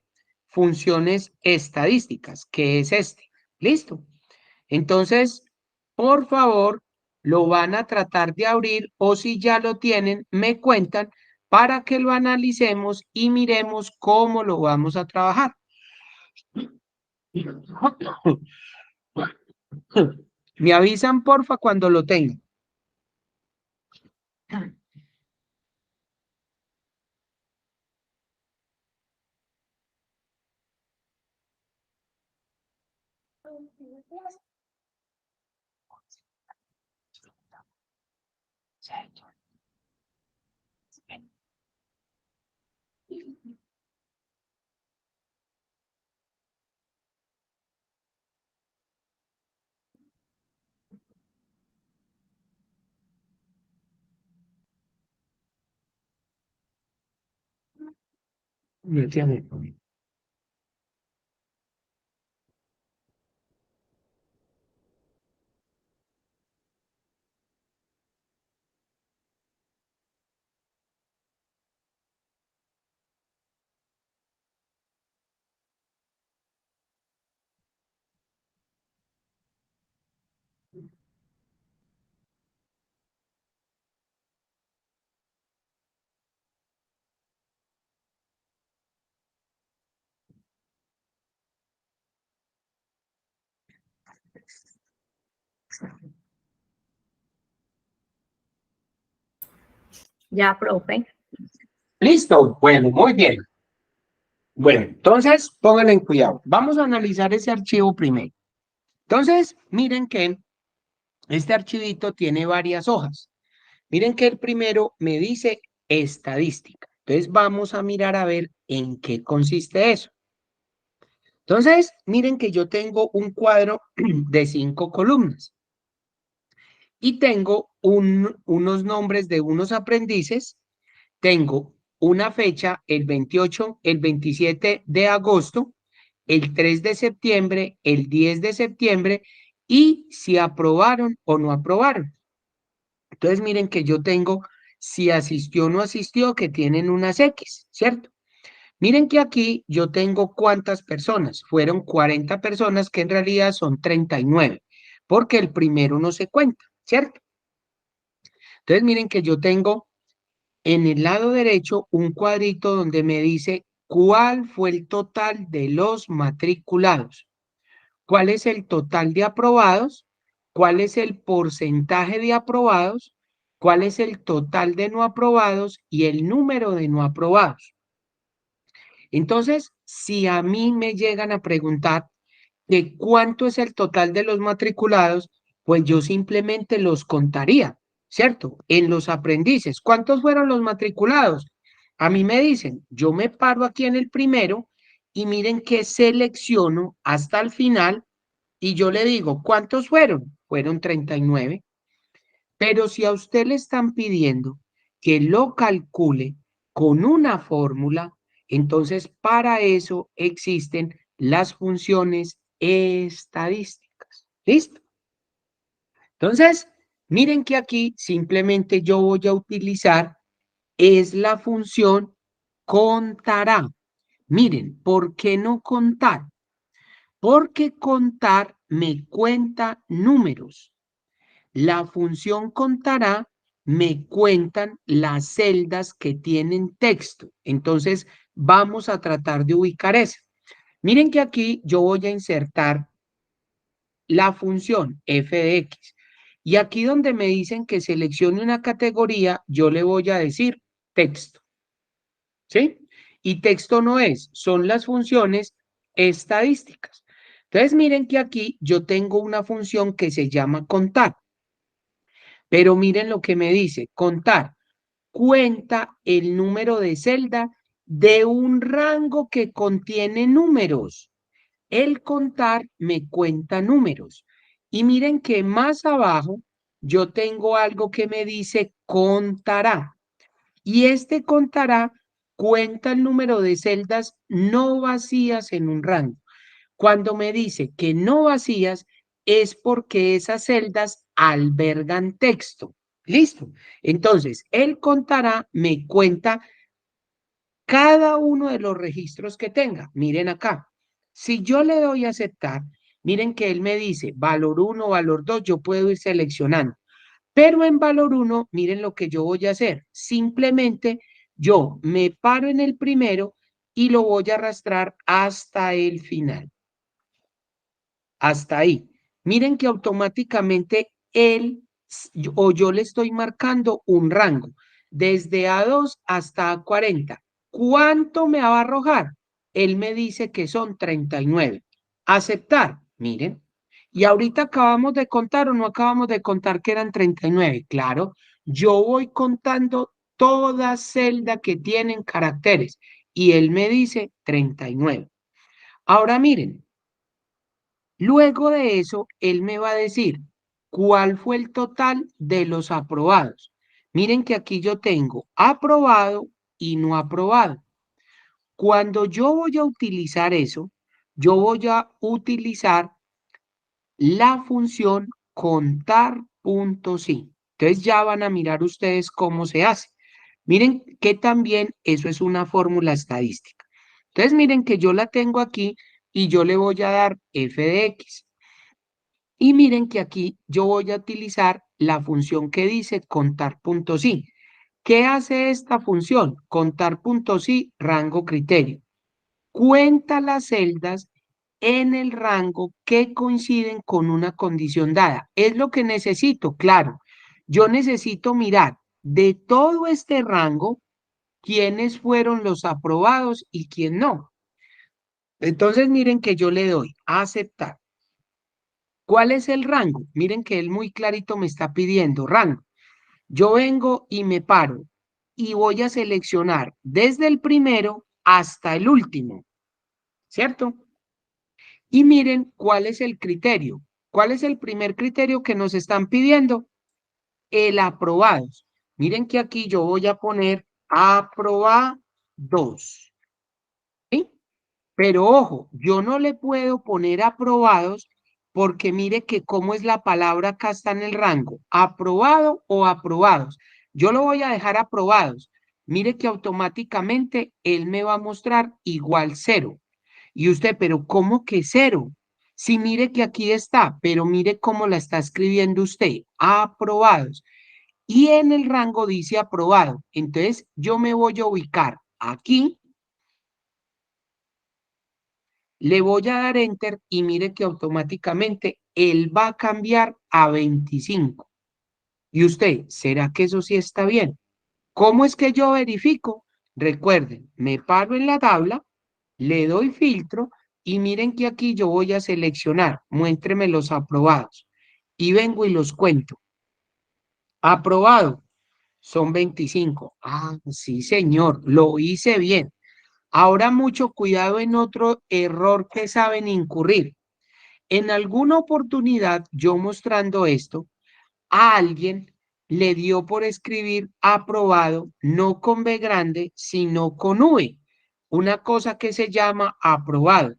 funciones estadísticas, que es este. ¿Listo? Entonces, por favor, lo van a tratar de abrir o si ya lo tienen, me cuentan para que lo analicemos y miremos cómo lo vamos a trabajar. Me avisan, porfa, cuando lo tengan. Ya, profe. ¿Listo? Bueno, muy bien. Bueno, entonces pónganle en cuidado. Vamos a analizar ese archivo primero. Entonces, miren que este archivito tiene varias hojas. Miren que el primero me dice estadística. Entonces, vamos a mirar a ver en qué consiste eso. Entonces, miren que yo tengo un cuadro de 5 columnas y tengo unos nombres de unos aprendices. Tengo una fecha, el 28, el 27 de agosto, el 3 de septiembre, el 10 de septiembre y si aprobaron o no aprobaron. Entonces, miren que yo tengo si asistió o no asistió, que tienen unas X, ¿cierto? Miren que aquí yo tengo cuántas personas. Fueron 40 personas que en realidad son 39, porque el primero no se cuenta, ¿cierto? Entonces, miren que yo tengo en el lado derecho un cuadrito donde me dice cuál fue el total de los matriculados, cuál es el total de aprobados, cuál es el porcentaje de aprobados, cuál es el total de no aprobados y el número de no aprobados. Entonces, si a mí me llegan a preguntar de cuánto es el total de los matriculados, pues yo simplemente los contaría, ¿cierto? En los aprendices, ¿cuántos fueron los matriculados? A mí me dicen, yo me paro aquí en el primero y miren que selecciono hasta el final y yo le digo, ¿cuántos fueron? Fueron 39. Pero si a usted le están pidiendo que lo calcule con una fórmula, entonces para eso existen las funciones estadísticas. ¿Listo? Entonces, miren que aquí simplemente yo voy a utilizar es la función contará. Miren, ¿por qué no contar? Porque contar me cuenta números. La función contará me cuentan las celdas que tienen texto. Entonces, vamos a tratar de ubicar eso. Miren que aquí yo voy a insertar la función f de x. Y aquí donde me dicen que seleccione una categoría, yo le voy a decir texto. ¿Sí? Y texto no es, son las funciones estadísticas. Entonces, miren que aquí yo tengo una función que se llama contar. Pero miren lo que me dice, contar. Cuenta el número de celda de un rango que contiene números. El contar me cuenta números. Y miren que más abajo yo tengo algo que me dice contará. Y este contará cuenta el número de celdas no vacías en un rango. Cuando me dice que no vacías es porque esas celdas albergan texto. Listo. Entonces, él contará, me cuenta cada uno de los registros que tenga. Miren acá. Si yo le doy a aceptar, miren que él me dice valor 1, valor 2, yo puedo ir seleccionando. Pero en valor 1, miren lo que yo voy a hacer. Simplemente yo me paro en el primero y lo voy a arrastrar hasta el final. Hasta ahí. Miren que automáticamente él o yo le estoy marcando un rango desde A2 hasta A40. ¿Cuánto me va a arrojar? Él me dice que son 39. Aceptar, miren. Y ahorita acabamos de contar o no acabamos de contar que eran 39. Claro, yo voy contando toda celda que tienen caracteres y él me dice 39. Ahora miren, luego de eso, él me va a decir cuál fue el total de los aprobados. Miren que aquí yo tengo aprobado y no aprobado. Cuando yo voy a utilizar eso, yo voy a utilizar la función contar.si. Entonces ya van a mirar ustedes cómo se hace. Miren que también eso es una fórmula estadística. Entonces miren que yo la tengo aquí y yo le voy a dar f de x. Y miren que aquí yo voy a utilizar la función que dice contar.si. ¿Qué hace esta función? Contar.si rango criterio. Cuenta las celdas en el rango que coinciden con una condición dada. Es lo que necesito, claro. Yo necesito mirar de todo este rango quiénes fueron los aprobados y quién no. Entonces, miren que yo le doy a aceptar. ¿Cuál es el rango? Miren que él muy clarito me está pidiendo rango. Yo vengo y me paro y voy a seleccionar desde el primero hasta el último, ¿cierto? Y miren cuál es el criterio. ¿Cuál es el primer criterio que nos están pidiendo? El aprobados. Miren que aquí yo voy a poner aprobados. ¿Sí? Pero ojo, yo no le puedo poner aprobados porque mire que cómo es la palabra acá está en el rango, aprobado o aprobados. Yo lo voy a dejar aprobados. Mire que automáticamente él me va a mostrar igual 0. Y usted, pero ¿cómo que 0? Si mire que aquí está, pero mire cómo la está escribiendo usted, aprobados. Y en el rango dice aprobado. Entonces yo me voy a ubicar aquí, le voy a dar enter y mire que automáticamente él va a cambiar a 25. Y usted, ¿será que eso sí está bien? ¿Cómo es que yo verifico? Recuerden, me paro en la tabla, le doy filtro y miren que aquí yo voy a seleccionar, muéstreme los aprobados y vengo y los cuento. Aprobado, son 25. Ah, sí, señor, lo hice bien. Ahora mucho cuidado en otro error que saben incurrir. En alguna oportunidad, yo mostrando esto, a alguien le dio por escribir aprobado, no con B grande, sino con V. Una cosa que se llama aprobado.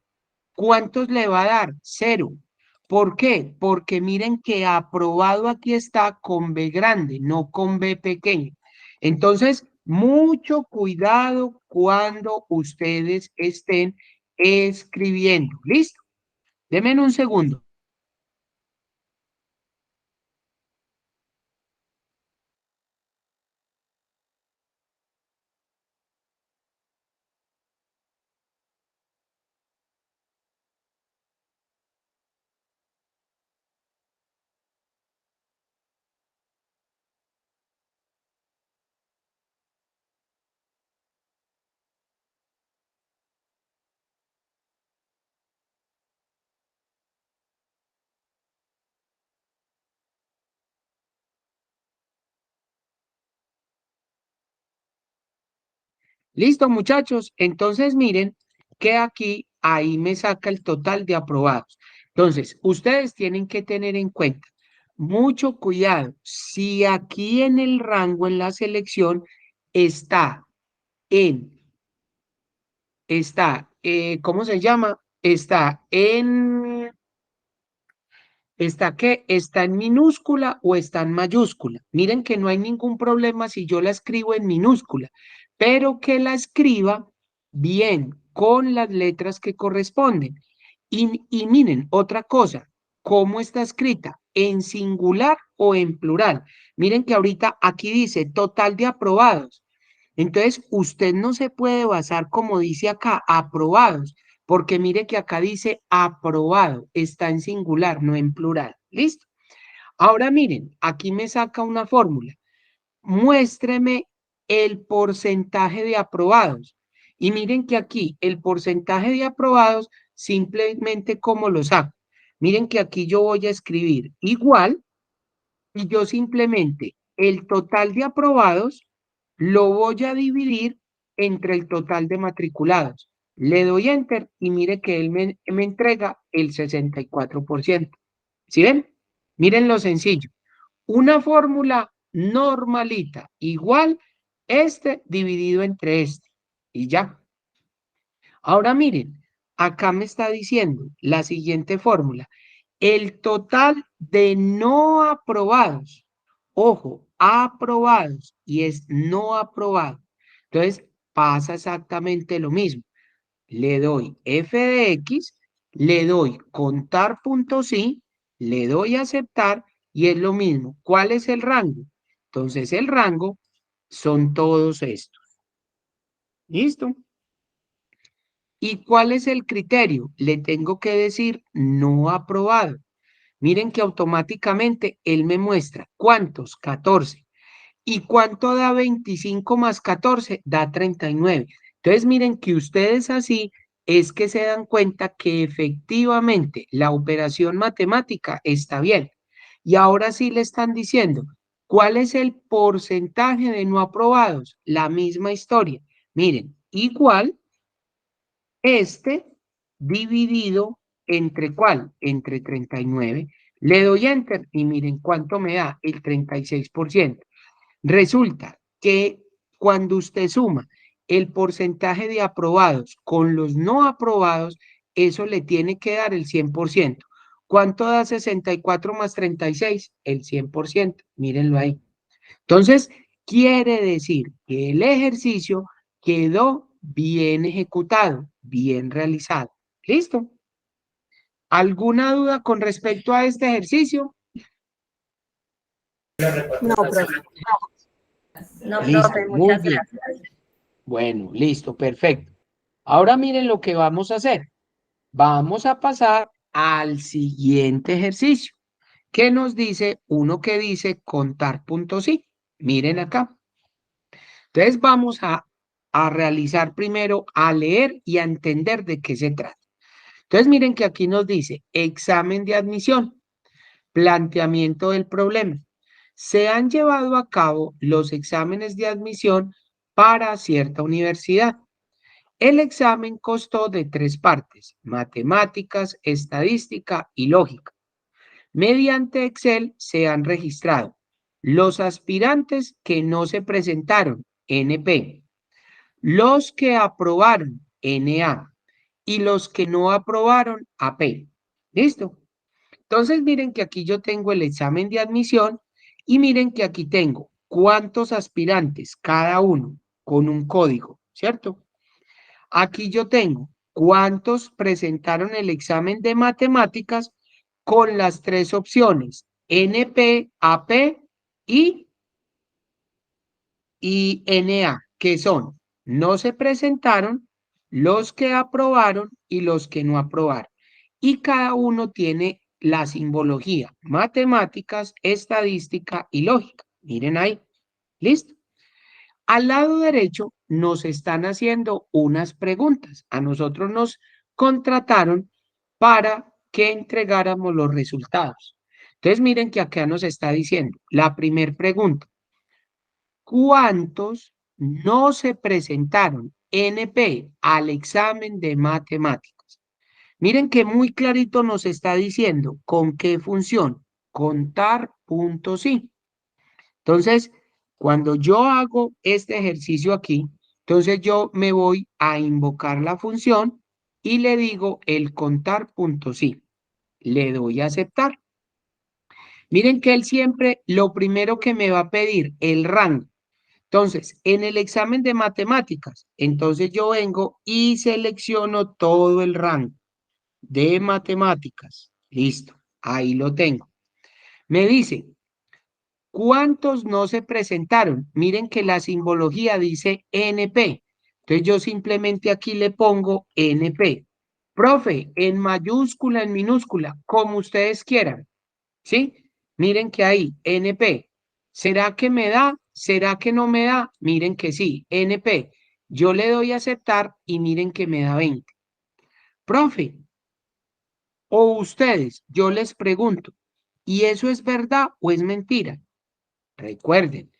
¿Cuántos le va a dar? 0. ¿Por qué? Porque miren que aprobado aquí está con B grande, no con B pequeño. Entonces, mucho cuidado cuando ustedes estén escribiendo. ¿Listo? Denme un segundo. Listo, muchachos. Entonces, miren que aquí, ahí me saca el total de aprobados. Entonces, ustedes tienen que tener en cuenta, mucho cuidado, si aquí en el rango, en la selección, está en, ¿cómo se llama? ¿Está en minúscula o está en mayúscula? Miren que no hay ningún problema si yo la escribo en minúscula, pero que la escriba bien, con las letras que corresponden. Y miren, otra cosa, ¿cómo está escrita? ¿En singular o en plural? Miren que ahorita aquí dice total de aprobados. Entonces, usted no se puede basar como dice acá, aprobados, porque mire que acá dice aprobado, está en singular, no en plural. ¿Listo? Ahora miren, aquí me saca una fórmula. Muéstreme el porcentaje de aprobados. Y miren que aquí el porcentaje de aprobados, simplemente como lo saco. Miren que aquí yo voy a escribir igual y yo simplemente el total de aprobados lo voy a dividir entre el total de matriculados. Le doy enter y mire que él me entrega el 64%. ¿Sí ven? Miren lo sencillo. Una fórmula normalita, igual este dividido entre este. Y ya. Ahora miren, acá me está diciendo la siguiente fórmula. El total de no aprobados. Ojo, aprobados y es no aprobado. Entonces pasa exactamente lo mismo. Le doy f de x, le doy contar punto sí, le doy aceptar y es lo mismo. ¿Cuál es el rango? Entonces el rango son todos estos. ¿Listo? ¿Y cuál es el criterio? Le tengo que decir no aprobado. Miren que automáticamente él me muestra cuántos, 14. ¿Y cuánto da 25 más 14? Da 39. Entonces miren que ustedes así es que se dan cuenta que efectivamente la operación matemática está bien. Y ahora sí le están diciendo, ¿cuál es el porcentaje de no aprobados? La misma historia. Miren, igual este dividido entre ¿cuál? Entre 39. Le doy enter y miren cuánto me da el 36%. Resulta que cuando usted suma el porcentaje de aprobados con los no aprobados, eso le tiene que dar el 100%. ¿Cuánto da 64 más 36? El 100%. Mírenlo ahí. Entonces, quiere decir que el ejercicio quedó bien ejecutado, bien realizado. ¿Listo? ¿Alguna duda con respecto a este ejercicio? No, profe. No, Listo, profe, muy muchas bien. gracias. Bueno, listo, perfecto. Ahora miren lo que vamos a hacer. Vamos a pasar al siguiente ejercicio, que nos dice uno que dice contar puntos sí. Miren acá. Entonces vamos a realizar primero, a leer y a entender de qué se trata. Entonces miren que aquí nos dice examen de admisión, planteamiento del problema. Se han llevado a cabo los exámenes de admisión para cierta universidad. El examen constó de 3 partes: matemáticas, estadística y lógica. Mediante Excel se han registrado los aspirantes que no se presentaron, NP, los que aprobaron, NA, y los que no aprobaron, AP. ¿Listo? Entonces miren que aquí yo tengo el examen de admisión y miren que aquí tengo cuántos aspirantes, cada uno con un código, ¿cierto? Aquí yo tengo cuántos presentaron el examen de matemáticas con las 3 opciones, NP, AP y, NA, que son no se presentaron, los que aprobaron y los que no aprobaron. Y cada uno tiene la simbología, matemáticas, estadística y lógica. Miren ahí, ¿listo? Al lado derecho nos están haciendo unas preguntas. A nosotros nos contrataron para que entregáramos los resultados. Entonces miren que acá nos está diciendo la primera pregunta. ¿Cuántos no se presentaron, NP, al examen de matemáticas? Miren que muy clarito nos está diciendo con qué función. Contar puntos sí. Entonces, cuando yo hago este ejercicio aquí, entonces yo me voy a invocar la función y le digo el contar punto sí. Le doy a aceptar. Miren que él siempre lo primero que me va a pedir, el rango. Entonces, en el examen de matemáticas, entonces yo vengo y selecciono todo el rango de matemáticas. Listo, ahí lo tengo. Me dice, ¿cuántos no se presentaron? Miren que la simbología dice NP. Entonces yo simplemente aquí le pongo NP. Profe, en mayúscula, en minúscula, como ustedes quieran. ¿Sí? Miren que ahí, NP. ¿Será que me da? ¿Será que no me da? Miren que sí, NP. Yo le doy a aceptar y miren que me da 20. Profe, o ustedes, yo les pregunto, ¿y eso es verdad o es mentira? Recuerden,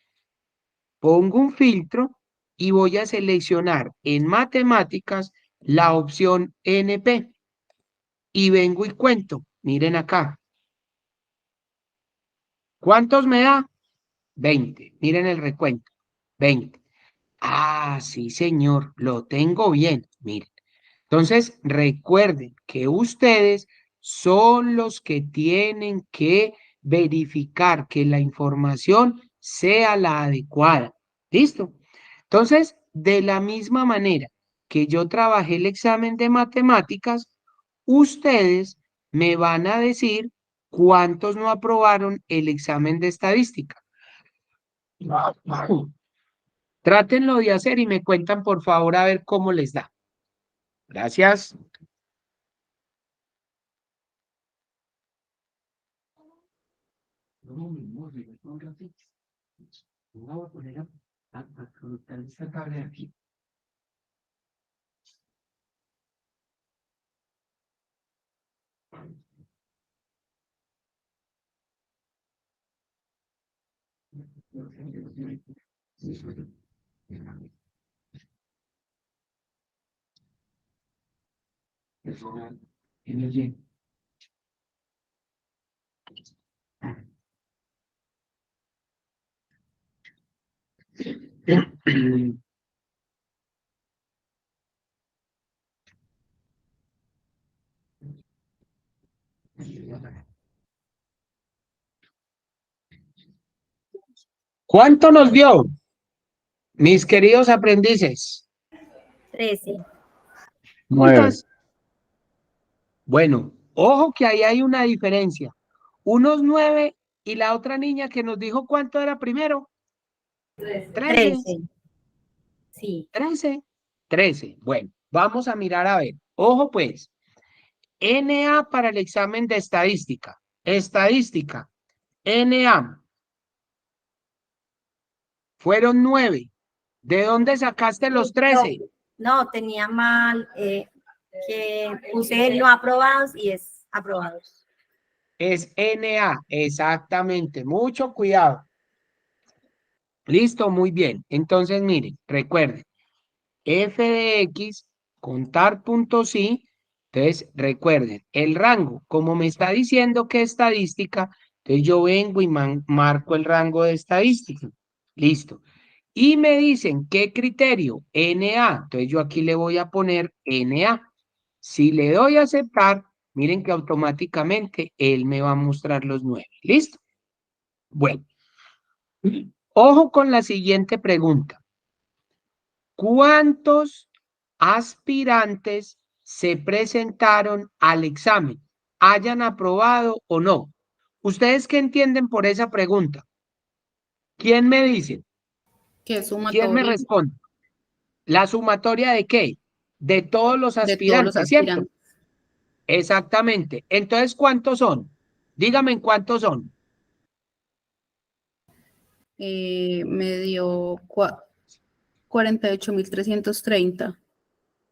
pongo un filtro y voy a seleccionar en matemáticas la opción NP y vengo y cuento. Miren acá. ¿Cuántos me da? 20. Miren el recuento. 20. Ah, sí, señor, lo tengo bien. Miren. Entonces, recuerden que ustedes son los que tienen que verificar que la información sea la adecuada. ¿Listo? Entonces, de la misma manera que yo trabajé el examen de matemáticas, ustedes me van a decir cuántos no aprobaron el examen de estadística. Trátenlo de hacer y me cuentan por favor a ver cómo les da. Gracias. Voy a poner a colocar esta tabla de aquí. ¿Cuánto nos dio, mis queridos aprendices? 13. ¿Cuántas? Bueno, ojo que ahí hay una diferencia. Unos 9 y la otra niña que nos dijo cuánto era primero. 13. 13. Sí. 13. Bueno, vamos a mirar a ver. Ojo pues. NA para el examen de estadística. Estadística. NA. Fueron 9. ¿De dónde sacaste los 13? No, tenía mal, que puse no aprobados y es aprobados. Es NA, exactamente. Mucho cuidado. Listo, muy bien. Entonces, miren, recuerden, f de x, contar puntos y, entonces recuerden, el rango, como me está diciendo que estadística, entonces yo vengo y marco el rango de estadística. Listo. Y me dicen, ¿qué criterio? NA. Entonces yo aquí le voy a poner NA. Si le doy a aceptar, miren que automáticamente él me va a mostrar los 9. ¿Listo? Bueno, ojo con la siguiente pregunta. ¿Cuántos aspirantes se presentaron al examen? ¿Hayan aprobado o no? ¿Ustedes qué entienden por esa pregunta? ¿Quién me dice? ¿Qué ¿Quién me sumatoria responde? ¿La sumatoria de qué? De todos los de todos los aspirantes, ¿cierto? aspirantes? Exactamente. Entonces, ¿cuántos son? Dígame en cuántos son. Me dio 48.330.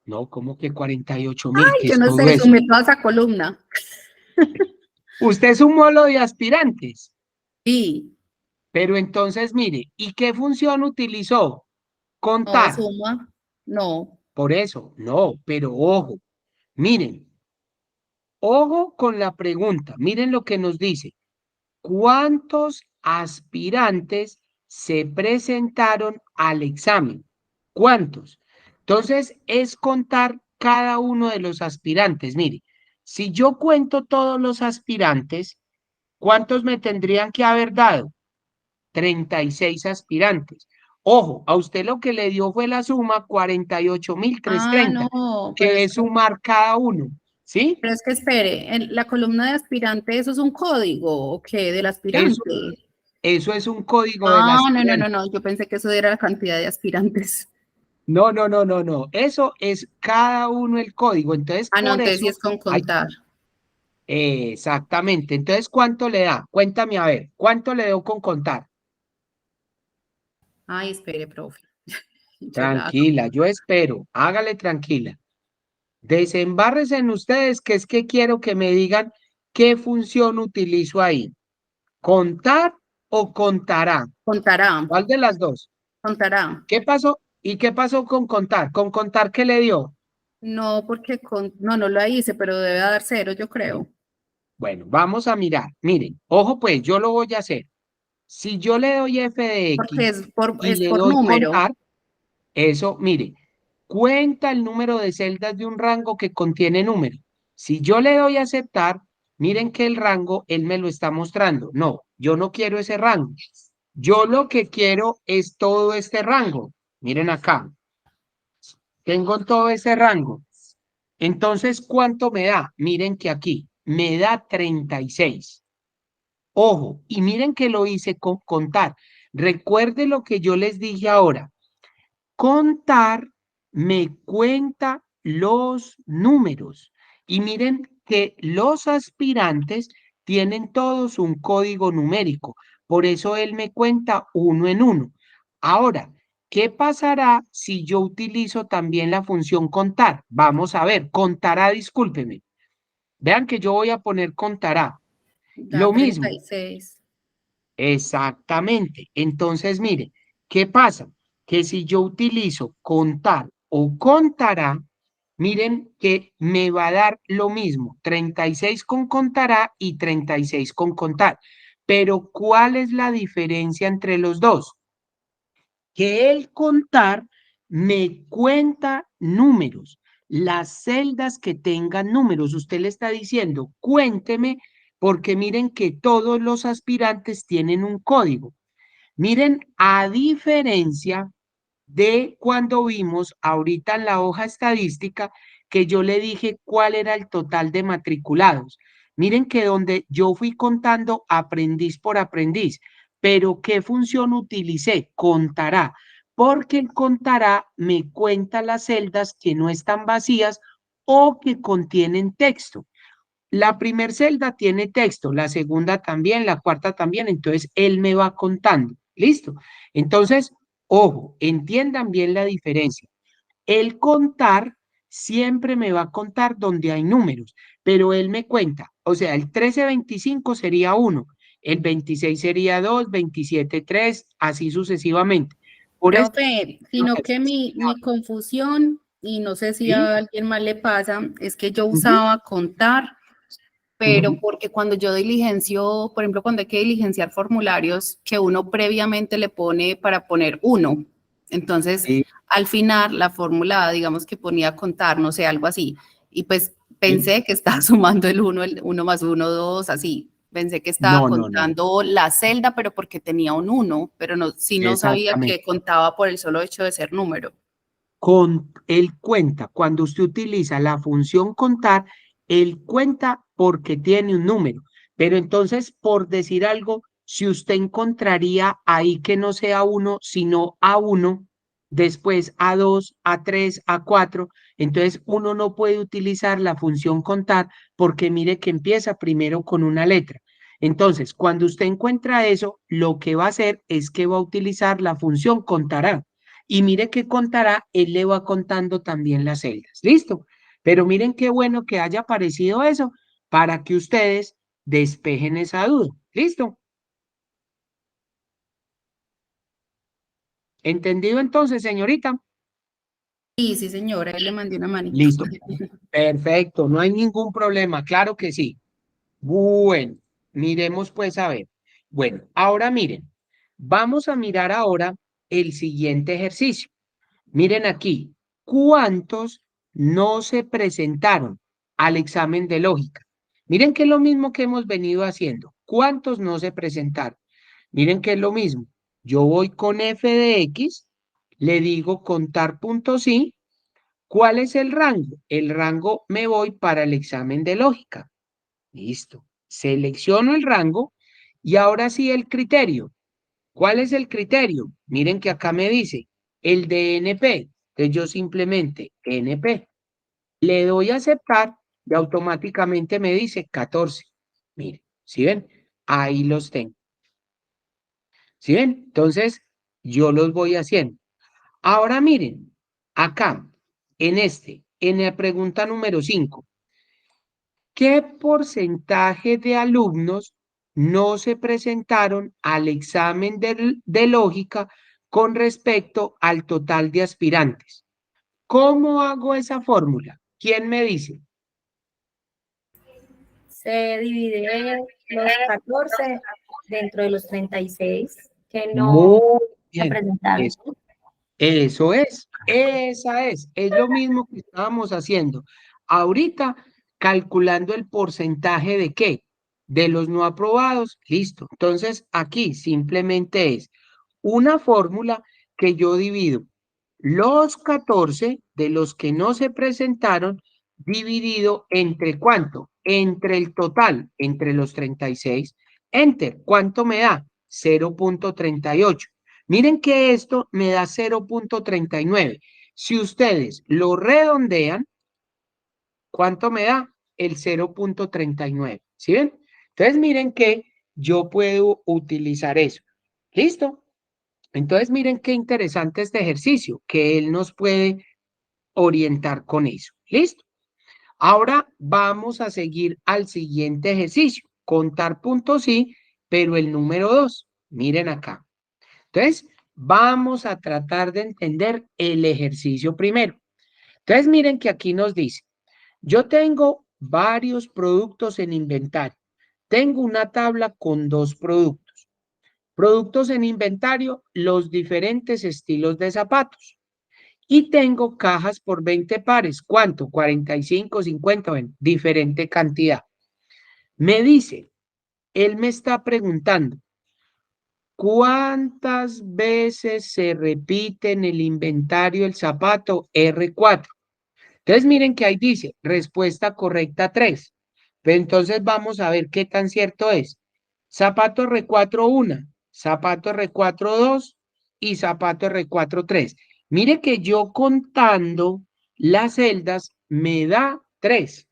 No, ¿cómo que 48.000? Ay, ¿Qué yo es no todo sé, eso? sumé toda esa columna. Usted sumó lo de aspirantes, Sí, pero entonces mire, ¿y qué función utilizó? no, Contar. suma, no. Por eso, no, pero ojo, miren, ojo con la pregunta, miren lo que nos dice. ¿Cuántos aspirantes se presentaron al examen? ¿Cuántos? Entonces, es contar cada uno de los aspirantes. Mire, si yo cuento todos los aspirantes, ¿cuántos me tendrían que haber dado? 36 aspirantes. Ojo, a usted lo que le dio fue la suma Ah, 48.330, no, que es sumar cada uno, ¿sí? pero es que espere, la columna de aspirante, ¿eso es un código o qué? Del Eso, aspirante. eso es un código del Ah, no, no, no, aspirante. no, yo pensé que eso era la cantidad de aspirantes. No, no, no, no, no. Eso es cada uno el código. Entonces, Ah, no, por entonces sí eso es con hay. contar. Exactamente. Entonces, ¿cuánto le da? Cuéntame a ver, ¿cuánto le dio con contar? Ay, espere, profe. Yo la hago. Tranquila, yo espero. Hágale tranquila. Desembárrese en ustedes, que es que quiero que me digan qué función utilizo ahí. ¿Contar o contará? Contará, ¿Cuál de las dos? contará. ¿Qué pasó? ¿Y qué pasó con contar? ¿Con contar qué le dio? No, porque no, no la hice, pero debe dar cero, yo creo. Bueno, vamos a mirar. Miren, ojo pues, yo lo voy a hacer. Si yo le doy f de Porque x y es le por doy número. contar, eso, mire, cuenta el número de celdas de un rango que contiene número. Si yo le doy a aceptar, miren que el rango él me lo está mostrando. No, yo no quiero ese rango. Yo lo que quiero es todo este rango. Miren acá, tengo todo ese rango. Entonces, ¿cuánto me da? Miren que aquí me da 36. Ojo, y miren que lo hice con contar. Recuerde lo que yo les dije ahora. Contar me cuenta los números. Y miren que los aspirantes tienen todos un código numérico. Por eso él me cuenta uno en uno. Ahora, ¿qué pasará si yo utilizo también la función contar? Vamos a ver, contará, discúlpeme. Vean que yo voy a poner contará. Da Lo mismo, 36. exactamente. Entonces, mire, ¿qué pasa? Que si yo utilizo contar o contará, miren que me va a dar lo mismo, 36 con contará y 36 con contar. Pero ¿cuál es la diferencia entre los dos? Que el contar me cuenta números, las celdas que tengan números. Usted le está diciendo, cuénteme, porque miren que todos los aspirantes tienen un código. Miren, a diferencia de cuando vimos ahorita en la hoja estadística que yo le dije cuál era el total de matriculados. Miren que donde yo fui contando aprendiz por aprendiz, pero ¿qué función utilicé? Contará, porque el contará me cuenta las celdas que no están vacías o que contienen texto. La primera celda tiene texto, la segunda también, la cuarta también, entonces él me va contando. ¿Listo? Entonces, ojo, entiendan bien la diferencia. El contar siempre me va a contar donde hay números, pero él me cuenta, o sea, el 1325 sería 1, el 26 sería 2, 27 3, así sucesivamente. Por eso, Profe, sino que mi confusión, y no sé si ¿sí? a alguien más le pasa, es que yo Ujú, usaba contar, pero ujú. porque cuando yo diligencio, por ejemplo, cuando hay que diligenciar formularios que uno previamente le pone para poner uno, entonces Sí, al final la fórmula, digamos que ponía contar, no sé, algo así, y pues sí. pensé que estaba sumando el uno más uno, dos, así. Pensé que estaba No, no, no, contando la celda, pero porque tenía un uno, pero no, sí no sabía exactamente. que contaba por el solo hecho de ser número. Él cuenta, cuando usted utiliza la función contar, él cuenta porque tiene un número. Pero entonces, por decir algo, si usted encontraría ahí que no sea uno, sino a uno, después a dos, a tres, a cuatro, entonces uno no puede utilizar la función contar porque mire que empieza primero con una letra. Entonces, cuando usted encuentra eso, lo que va a hacer es que va a utilizar la función contará. Y mire que contará, él le va contando también las celdas. ¿Listo? Pero miren qué bueno que haya aparecido eso para que ustedes despejen esa duda. ¿Listo? ¿Entendido entonces, señorita? Sí, sí, señora, ahí le mandé una manito. Listo. Perfecto, no hay ningún problema, claro que sí. Bueno, miremos pues a ver. Bueno, ahora miren, vamos a mirar ahora el siguiente ejercicio. Miren aquí, ¿cuántos no se presentaron al examen de lógica? Miren que es lo mismo que hemos venido haciendo. ¿Cuántos no se presentaron? Miren que es lo mismo. Yo voy con f de x, le digo contar puntos y, ¿cuál es el rango? El rango me voy para el examen de lógica. Listo. Selecciono el rango y ahora sí el criterio. ¿Cuál es el criterio? Miren que acá me dice el de NP. Entonces yo simplemente NP. Le doy a aceptar y automáticamente me dice 14. Miren, ¿sí ven? Ahí los tengo. ¿Sí ven? Entonces yo los voy haciendo. Ahora miren, acá, en la pregunta número 5. ¿Qué porcentaje de alumnos no se presentaron al examen de lógica con respecto al total de aspirantes? ¿Cómo hago esa fórmula? ¿Quién me dice? Se divide los 14 dentro de los 36 que no Muy se bien. presentaron. Eso es lo mismo que estábamos haciendo. Ahorita, calculando el porcentaje de qué, de los no aprobados, listo. Entonces, aquí simplemente es una fórmula que yo divido los 14 de los que no se presentaron, dividido entre cuánto, entre el total, entre los 36. Enter, ¿cuánto me da? 0,38. Miren que esto me da 0,39. Si ustedes lo redondean, ¿Cuánto me da? El 0.39. ¿Sí ven? Entonces miren que yo puedo utilizar eso. ¿Listo? Entonces miren qué interesante este ejercicio, que él nos puede orientar con eso. ¿Listo? Ahora vamos a seguir al siguiente ejercicio. Contar puntos sí, pero el número 2. Miren acá. Entonces, vamos a tratar de entender el ejercicio primero. Entonces, miren que aquí nos dice, yo tengo varios productos en inventario. Tengo una tabla con 2 productos. Productos en inventario, los diferentes estilos de zapatos. Y tengo cajas por 20 pares. ¿Cuánto? 45, 50, bueno, diferente cantidad. Me dice, él me está preguntando, ¿cuántas veces se repite en el inventario el zapato R4? Entonces miren que ahí dice, respuesta correcta 3. Pero entonces vamos a ver qué tan cierto es. Zapato R4 1, zapato R4 2 y zapato R4 3. Mire que yo contando las celdas me da 3.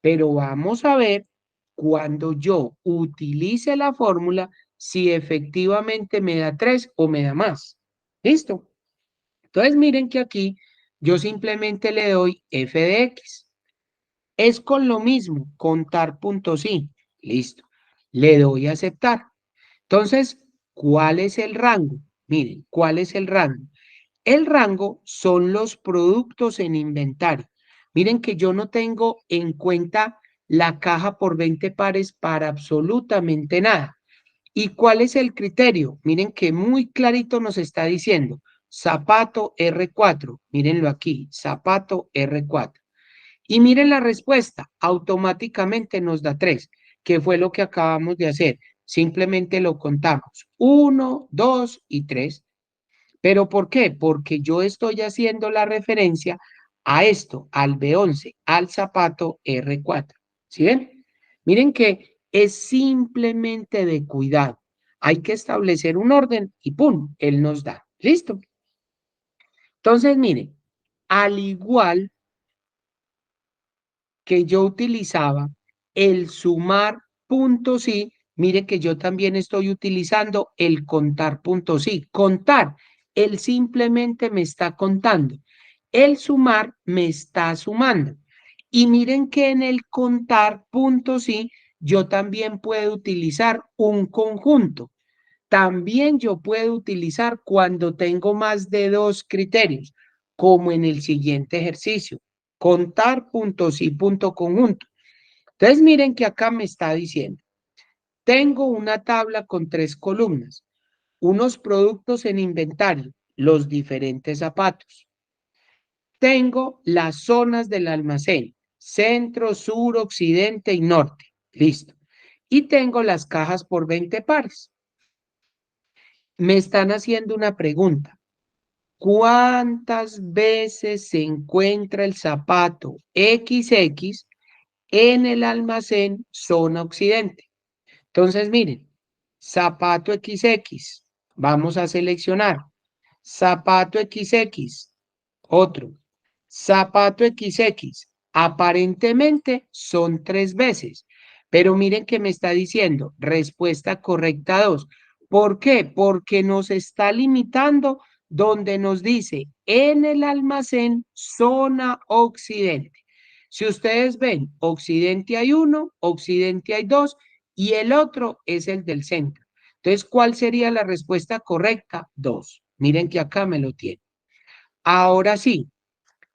Pero vamos a ver cuando yo utilice la fórmula si efectivamente me da 3 o me da más. ¿Listo? Entonces miren que aquí yo simplemente le doy f de x. Es con lo mismo, contar puntos sí. Listo. Le doy a aceptar. Entonces, ¿cuál es el rango? Miren, ¿cuál es el rango? El rango son los productos en inventario. Miren que yo no tengo en cuenta la caja por 20 pares para absolutamente nada. ¿Y cuál es el criterio? Miren que muy clarito nos está diciendo zapato R4. Mírenlo aquí, zapato R4. Y miren la respuesta, automáticamente nos da 3, que fue lo que acabamos de hacer. Simplemente lo contamos. 1, 2 y 3. ¿Pero por qué? Porque yo estoy haciendo la referencia a esto, al B11, al zapato R4. ¿Sí ven? Miren que es simplemente de cuidado. Hay que establecer un orden y ¡pum! Él nos da. ¿Listo? Entonces, miren, al igual que yo utilizaba el sumar puntos y mire que yo también estoy utilizando el contar puntos y contar, él simplemente me está contando, el sumar me está sumando. Y miren que en el contar puntos y yo también puedo utilizar un conjunto. También yo puedo utilizar cuando tengo más de 2 criterios, como en el siguiente ejercicio, contar puntos y punto conjunto. Entonces miren que acá me está diciendo, tengo una tabla con 3 columnas, unos productos en inventario, los diferentes zapatos. Tengo las zonas del almacén, centro, sur, occidente y norte. Listo. Y tengo las cajas por 20 pares. Me están haciendo una pregunta. ¿Cuántas veces se encuentra el zapato XX en el almacén zona occidente? Entonces, miren, zapato XX, vamos a seleccionar. Zapato XX, otro. Zapato XX, aparentemente son 3 veces, pero miren que me está diciendo respuesta correcta 2. ¿Por qué? Porque nos está limitando donde nos dice en el almacén zona occidente. Si ustedes ven, occidente hay 1, occidente hay 2 y el otro es el del centro. Entonces, ¿cuál sería la respuesta correcta? 2. Miren que acá me lo tiene. Ahora sí,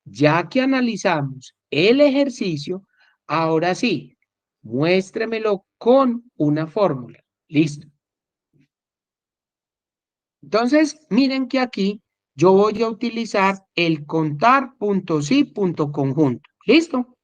ya que analizamos el ejercicio, ahora sí, muéstremelo con una fórmula. Listo. Entonces, miren que aquí yo voy a utilizar el contar punto sí punto conjunto. ¿Listo?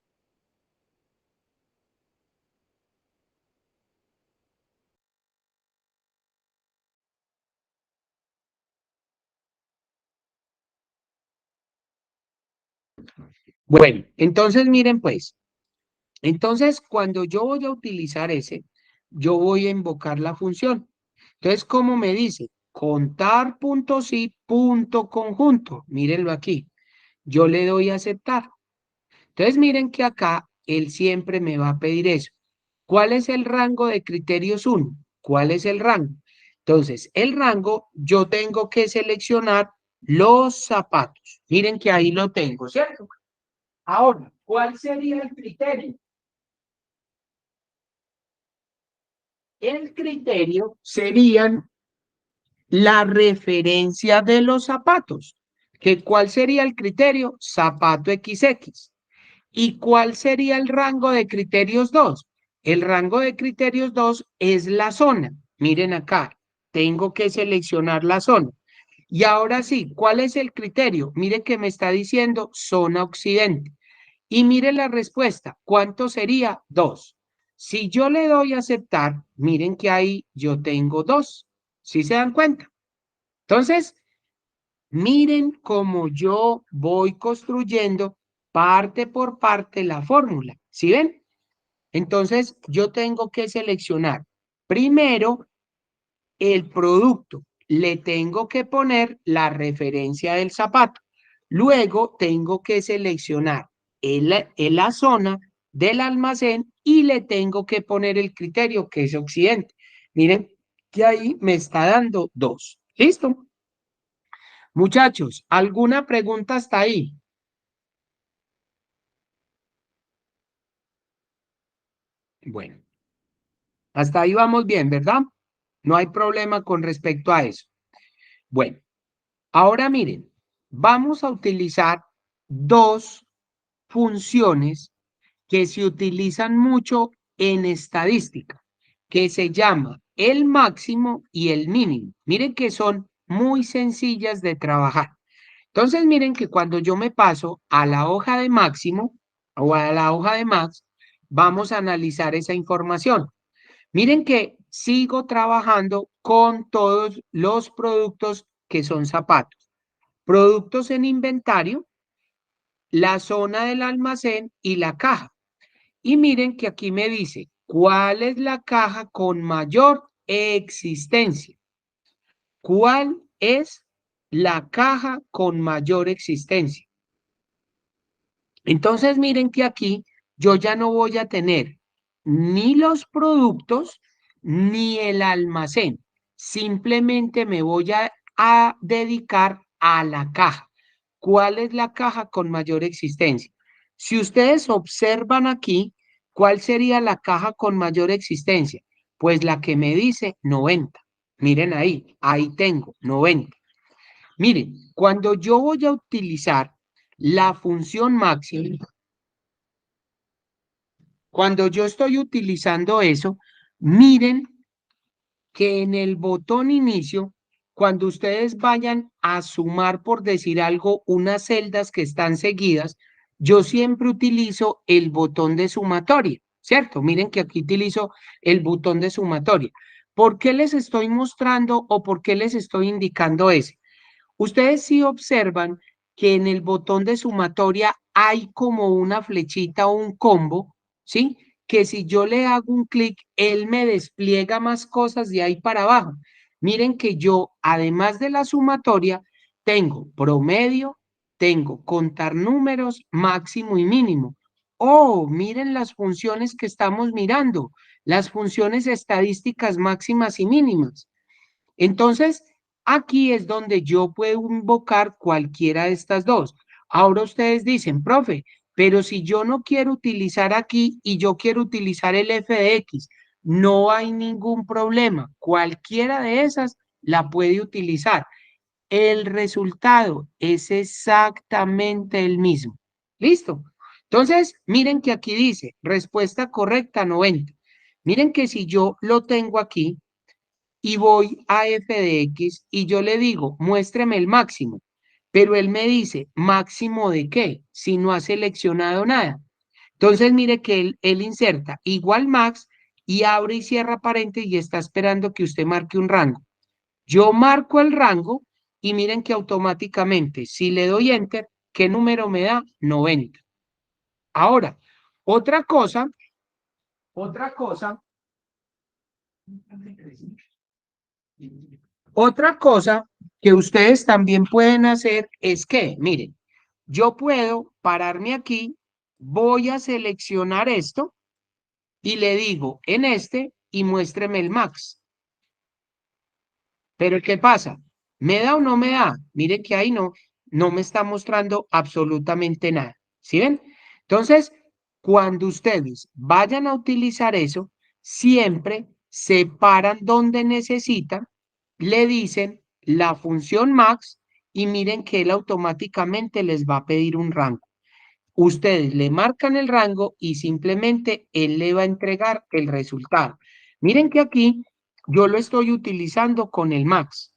Bueno, entonces miren pues, entonces cuando yo voy a utilizar ese, yo voy a invocar la función. Entonces, ¿cómo me dice? Contar punto sí punto conjunto. Mírenlo aquí. Yo le doy a aceptar. Entonces miren que acá él siempre me va a pedir eso. ¿Cuál es el rango de criterios 1? ¿Cuál es el rango? Entonces, el rango yo tengo que seleccionar los zapatos. Miren que ahí lo tengo, ¿cierto? Ahora, ¿cuál sería el criterio? El criterio serían la referencia de los zapatos. ¿Cuál sería el criterio? Zapato XX. ¿Y cuál sería el rango de criterios 2? El rango de criterios 2 es la zona. Miren acá, tengo que seleccionar la zona. Y ahora sí, ¿cuál es el criterio? Miren que me está diciendo zona occidente. Y mire la respuesta, ¿cuánto sería? 2. Si yo le doy a aceptar, miren que ahí yo tengo 2. ¿Sí se dan cuenta? Entonces, miren cómo yo voy construyendo parte por parte la fórmula. ¿Sí ven? Entonces, yo tengo que seleccionar primero el producto. Le tengo que poner la referencia del zapato. Luego tengo que seleccionar la zona del almacén y le tengo que poner el criterio que es occidente. Miren que ahí me está dando 2. ¿Listo? Muchachos, ¿alguna pregunta hasta ahí? Bueno, hasta ahí vamos bien, ¿verdad? No hay problema con respecto a eso. Bueno, ahora miren, vamos a utilizar dos funciones que se utilizan mucho en estadística, que se llama el máximo y el mínimo. Miren que son muy sencillas de trabajar. Entonces, miren que cuando yo me paso a la hoja de máximo o a la hoja de max, vamos a analizar esa información. Miren que sigo trabajando con todos los productos que son zapatos. Productos en inventario, la zona del almacén y la caja. Y miren que aquí me dice, ¿cuál es la caja con mayor existencia? ¿Cuál es la caja con mayor existencia? Entonces miren que aquí yo ya no voy a tener ni los productos ni el almacén. Simplemente me voy a dedicar a la caja. ¿Cuál es la caja con mayor existencia? Si ustedes observan aquí, ¿cuál sería la caja con mayor existencia? Pues la que me dice 90. Miren ahí tengo 90. Miren, cuando yo voy a utilizar la función máxima, cuando yo estoy utilizando eso, miren que en el botón inicio, cuando ustedes vayan a sumar, por decir algo, unas celdas que están seguidas, yo siempre utilizo el botón de sumatoria, ¿cierto? Miren que aquí utilizo el botón de sumatoria. ¿Por qué les estoy mostrando o por qué les estoy indicando ese? Ustedes sí observan que en el botón de sumatoria hay como una flechita o un combo, ¿sí? Que si yo le hago un clic, él me despliega más cosas de ahí para abajo. Miren que yo, además de la sumatoria, tengo promedio, tengo contar números, máximo y mínimo. Oh, miren las funciones que estamos mirando, las funciones estadísticas máximas y mínimas. Entonces, aquí es donde yo puedo invocar cualquiera de estas dos. Ahora ustedes dicen, profe, pero si yo no quiero utilizar aquí y yo quiero utilizar el f de x, no hay ningún problema. Cualquiera de esas la puede utilizar. El resultado es exactamente el mismo. ¿Listo? Entonces, miren que aquí dice, respuesta correcta 90. Miren que si yo lo tengo aquí, y voy a f de x y yo le digo, muéstreme el máximo, pero él me dice, ¿máximo de qué? Si no ha seleccionado nada. Entonces mire que él inserta igual max y abre y cierra paréntesis y está esperando que usted marque un rango. Yo marco el rango y miren que automáticamente, si le doy enter, ¿qué número me da? 90. Ahora, otra cosa, otra cosa. Otra cosa que ustedes también pueden hacer es que, miren, yo puedo pararme aquí voy a seleccionar esto y le digo en este y muéstreme el max. Pero ¿qué pasa? ¿Me da o no me da? Mire que ahí no me está mostrando absolutamente nada. ¿Sí ven? Entonces, cuando ustedes vayan a utilizar eso, siempre separan donde necesitan, le dicen la función max y miren que él automáticamente les va a pedir un rango. Ustedes le marcan el rango y simplemente él le va a entregar el resultado. Miren que aquí yo lo estoy utilizando con el max.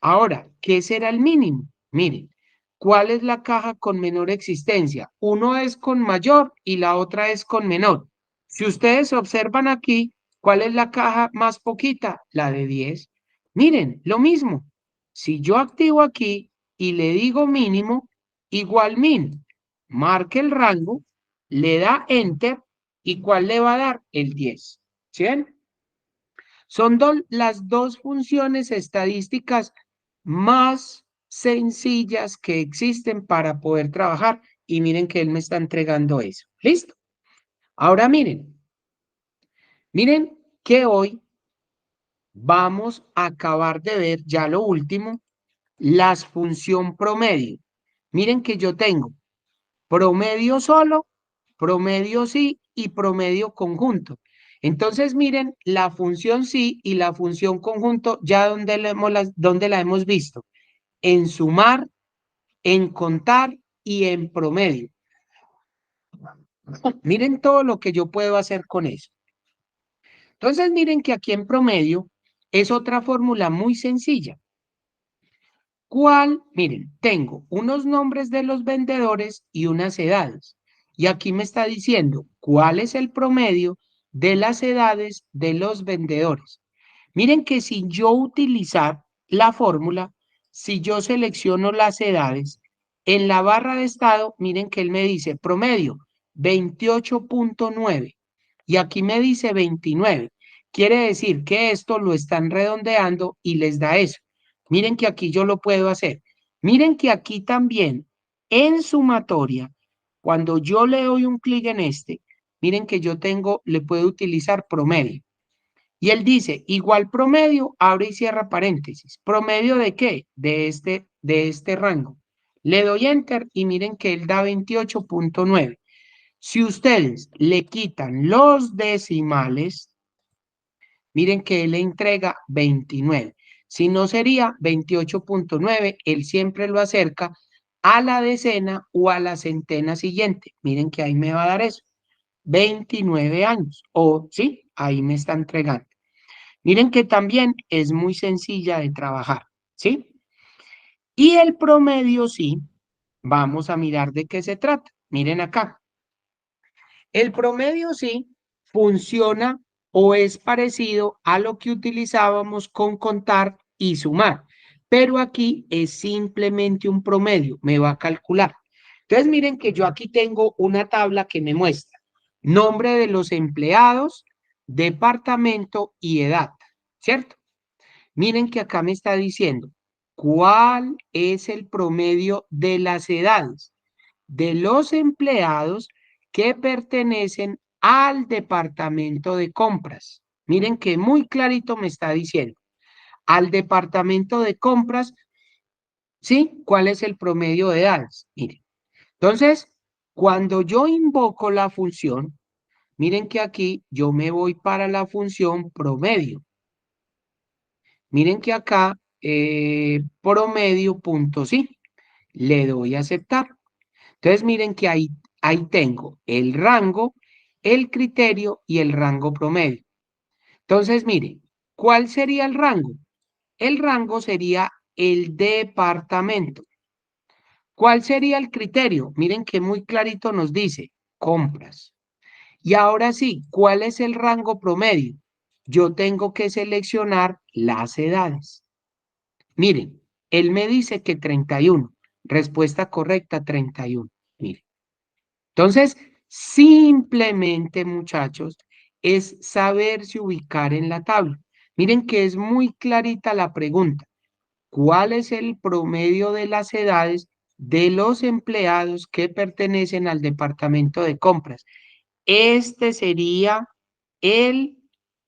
Ahora, ¿qué será el mínimo? Miren, ¿cuál es la caja con menor existencia? Uno es con mayor y la otra es con menor. Si ustedes observan aquí, ¿cuál es la caja más poquita? La de 10. Miren, lo mismo. Si yo activo aquí y le digo mínimo, igual min, marque el rango, le da enter y ¿cuál le va a dar? El 10. ¿Sí ven? Son las dos funciones estadísticas más sencillas que existen para poder trabajar. Y miren que él me está entregando eso. ¿Listo? Ahora miren que hoy vamos a acabar de ver ya lo último, las función promedio. Miren que yo tengo promedio solo, promedio sí y promedio conjunto. Entonces, miren, la función sí y la función conjunto, ya donde la hemos visto, en sumar, en contar y en promedio. Miren todo lo que yo puedo hacer con eso. Entonces, miren que aquí en promedio es otra fórmula muy sencilla. ¿Cuál? Miren, tengo unos nombres de los vendedores y unas edades. Y aquí me está diciendo cuál es el promedio de las edades de los vendedores. Miren que sin yo utilizar la fórmula, si yo selecciono las edades, en la barra de estado, miren que él me dice promedio 28.9 y aquí me dice 29. Quiere decir que esto lo están redondeando y les da eso. Miren que aquí yo lo puedo hacer. Miren que aquí también en sumatoria, cuando yo le doy un clic en este, miren que yo le puedo utilizar promedio. Y él dice, igual promedio, abre y cierra paréntesis. ¿Promedio de qué? De este rango. Le doy enter y miren que él da 28.9. Si ustedes le quitan los decimales, miren que él le entrega 29. Si no sería 28.9, él siempre lo acerca a la decena o a la centena siguiente. Miren que ahí me va a dar eso. 29 años. O sí, ahí me está entregando. Miren que también es muy sencilla de trabajar, ¿sí? Y el promedio sí, vamos a mirar de qué se trata. Miren acá. El promedio sí funciona o es parecido a lo que utilizábamos con contar y sumar, pero aquí es simplemente un promedio, me va a calcular. Entonces miren que yo aquí tengo una tabla que me muestra nombre de los empleados, departamento y edad, ¿cierto? Miren que acá me está diciendo cuál es el promedio de las edades de los empleados que pertenecen al departamento de compras. Miren que muy clarito me está diciendo. Al departamento de compras, ¿sí? ¿Cuál es el promedio de edades? Miren. Entonces, cuando yo invoco la función, miren que aquí yo me voy para la función promedio. Miren que acá promedio punto sí. Le doy a aceptar. Entonces miren que ahí tengo el rango, el criterio y el rango promedio. Entonces miren, ¿cuál sería el rango? El rango sería el departamento. ¿Cuál sería el criterio? Miren que muy clarito nos dice compras. Y ahora sí, ¿cuál es el rango promedio? Yo tengo que seleccionar las edades. Miren, él me dice que 31. Respuesta correcta, 31. Miren. Entonces, simplemente, muchachos, es saberse ubicar en la tabla. Miren que es muy clarita la pregunta. ¿Cuál es el promedio de las edades de los empleados que pertenecen al departamento de compras. Este sería el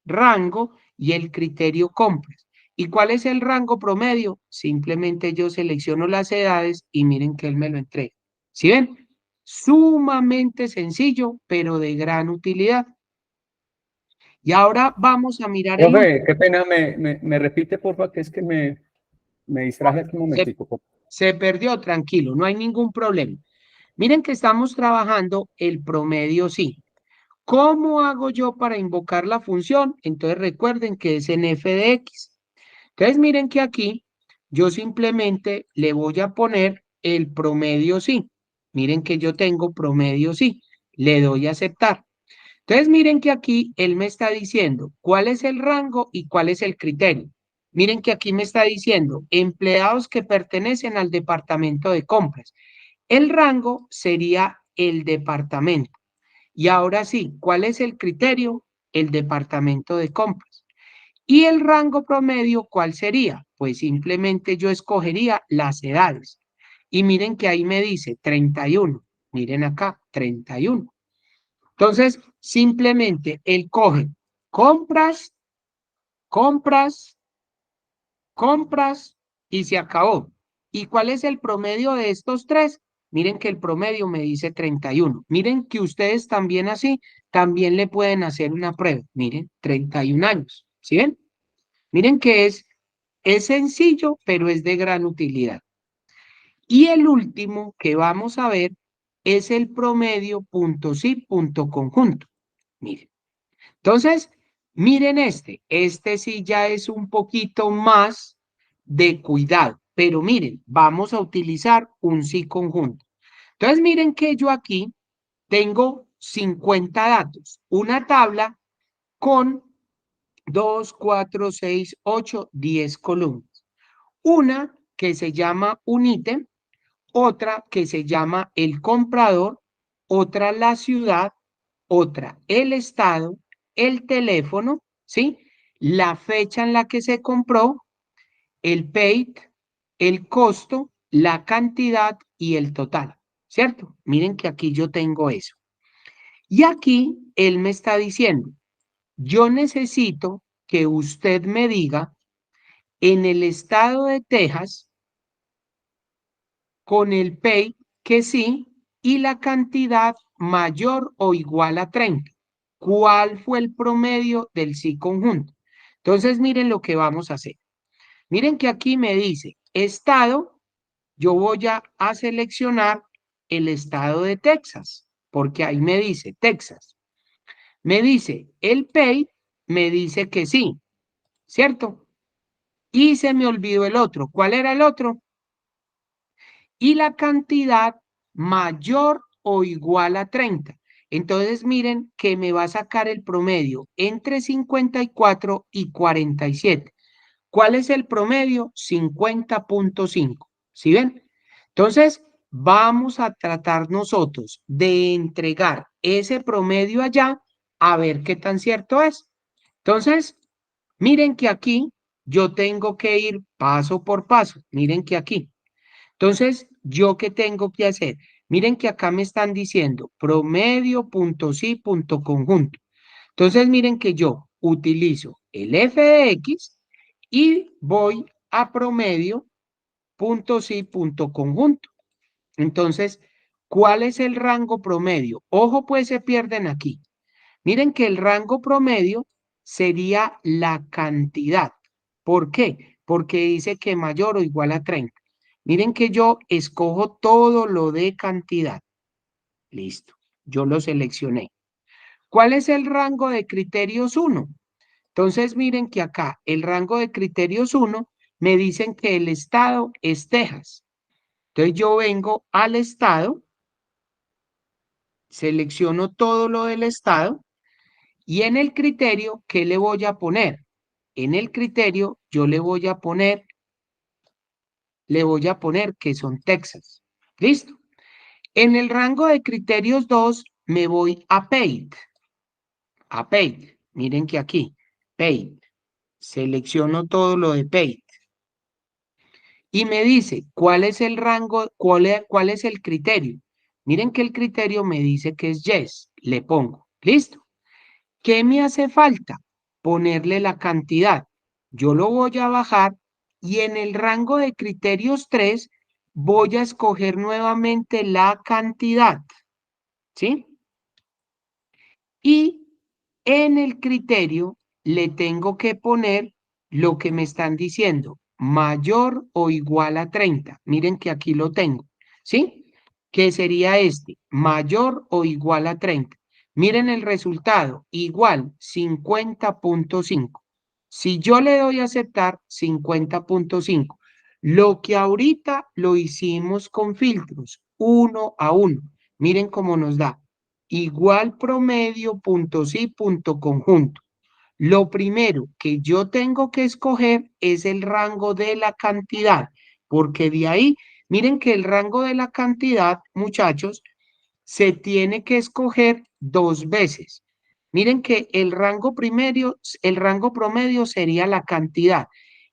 rango y el criterio compras. ¿Y cuál es el rango promedio? Simplemente yo selecciono las edades y miren que él me lo entrega. ¿Sí ven? Sumamente sencillo, pero de gran utilidad. Y ahora vamos a mirar el último. Profe, qué pena, me repite, porfa, que es que me distraje aquí un Se, momentico. se perdió, tranquilo, no hay ningún problema. Miren que estamos trabajando el promedio sí. ¿Cómo hago yo para invocar la función? Entonces recuerden que es en f de x. Entonces miren que aquí yo simplemente le voy a poner el promedio sí. Miren que yo tengo promedio sí. Le doy a aceptar. Entonces miren que aquí él me está diciendo cuál es el rango y cuál es el criterio. Miren que aquí me está diciendo empleados que pertenecen al departamento de compras. El rango sería el departamento. Y ahora sí, ¿cuál es el criterio? El departamento de compras. ¿Y el rango promedio cuál sería? Pues simplemente yo escogería las edades. Y miren que ahí me dice 31. Miren acá, 31. Entonces, simplemente él coge compras, compras, compras y se acabó. ¿Y cuál es el promedio de estos tres? Miren que el promedio me dice 31. Miren que ustedes también así, también le pueden hacer una prueba. Miren, 31 años. ¿Sí ven? Miren que es sencillo, pero es de gran utilidad. Y el último que vamos a ver es el promedio punto sí punto conjunto. Miren. Entonces, miren este sí ya es un poquito más de cuidado, pero miren, vamos a utilizar un sí conjunto. Entonces, miren que yo aquí tengo 50 datos, una tabla con 2, 4, 6, 8, 10 columnas. Una que se llama un ítem, otra que se llama el comprador, otra la ciudad, otra el estado, el teléfono, ¿sí? La fecha en la que se compró, el paid, el costo, la cantidad y el total, ¿cierto? Miren que aquí yo tengo eso. Y aquí él me está diciendo, yo necesito que usted me diga en el estado de Texas, con el pay que sí y la cantidad mayor o igual a 30. ¿Cuál fue el promedio del sí conjunto? Entonces, miren lo que vamos a hacer. Miren que aquí me dice estado, yo voy a seleccionar el estado de Texas, porque ahí me dice Texas. Me dice el pay, me dice que sí, ¿cierto? Y se me olvidó el otro. ¿Cuál era el otro? Y la cantidad mayor o igual a 30. Entonces miren que me va a sacar el promedio entre 54 y 47. ¿Cuál es el promedio? 50.5. ¿Sí ven? Entonces vamos a tratar nosotros de entregar ese promedio allá a ver qué tan cierto es. Entonces, miren que aquí yo tengo que ir paso por paso. Miren que aquí. Entonces, ¿yo qué tengo que hacer? Miren que acá me están diciendo promedio, punto sí, punto conjunto. Entonces, miren que yo utilizo el f de x y voy a promedio, punto sí, punto conjunto. Entonces, ¿cuál es el rango promedio? Ojo, pues se pierden aquí. Miren que el rango promedio sería la cantidad. ¿Por qué? Porque dice que mayor o igual a 30. Miren que yo escojo todo lo de cantidad. Listo, yo lo seleccioné. ¿Cuál es el rango de criterios 1? Entonces miren que acá el rango de criterios 1 me dicen que el estado es Texas. Entonces yo vengo al estado, selecciono todo lo del estado y en el criterio, ¿qué le voy a poner? En el criterio yo le voy a poner que son Texas. ¿Listo? En el rango de criterios 2 me voy a paid. A paid. Miren que aquí, paid. Selecciono todo lo de paid. y me dice cuál es el rango, cuál es el criterio. Miren que el criterio me dice que es yes, le pongo, ¿listo? ¿Qué me hace falta? Ponerle la cantidad. Yo lo voy a bajar y en el rango de criterios 3 voy a escoger nuevamente la cantidad, ¿sí? Y en el criterio le tengo que poner lo que me están diciendo, mayor o igual a 30. Miren que aquí lo tengo, ¿sí? Que sería este, mayor o igual a 30. Miren el resultado, igual 50.5. Si yo le doy a aceptar 50.5, lo que ahorita lo hicimos con filtros, 1 a 1. Miren cómo nos da igual promedio, punto sí, punto conjunto. Lo primero que yo tengo que escoger es el rango de la cantidad, porque de ahí, miren que el rango de la cantidad, muchachos, se tiene que escoger 2 veces. Miren que el rango promedio sería la cantidad.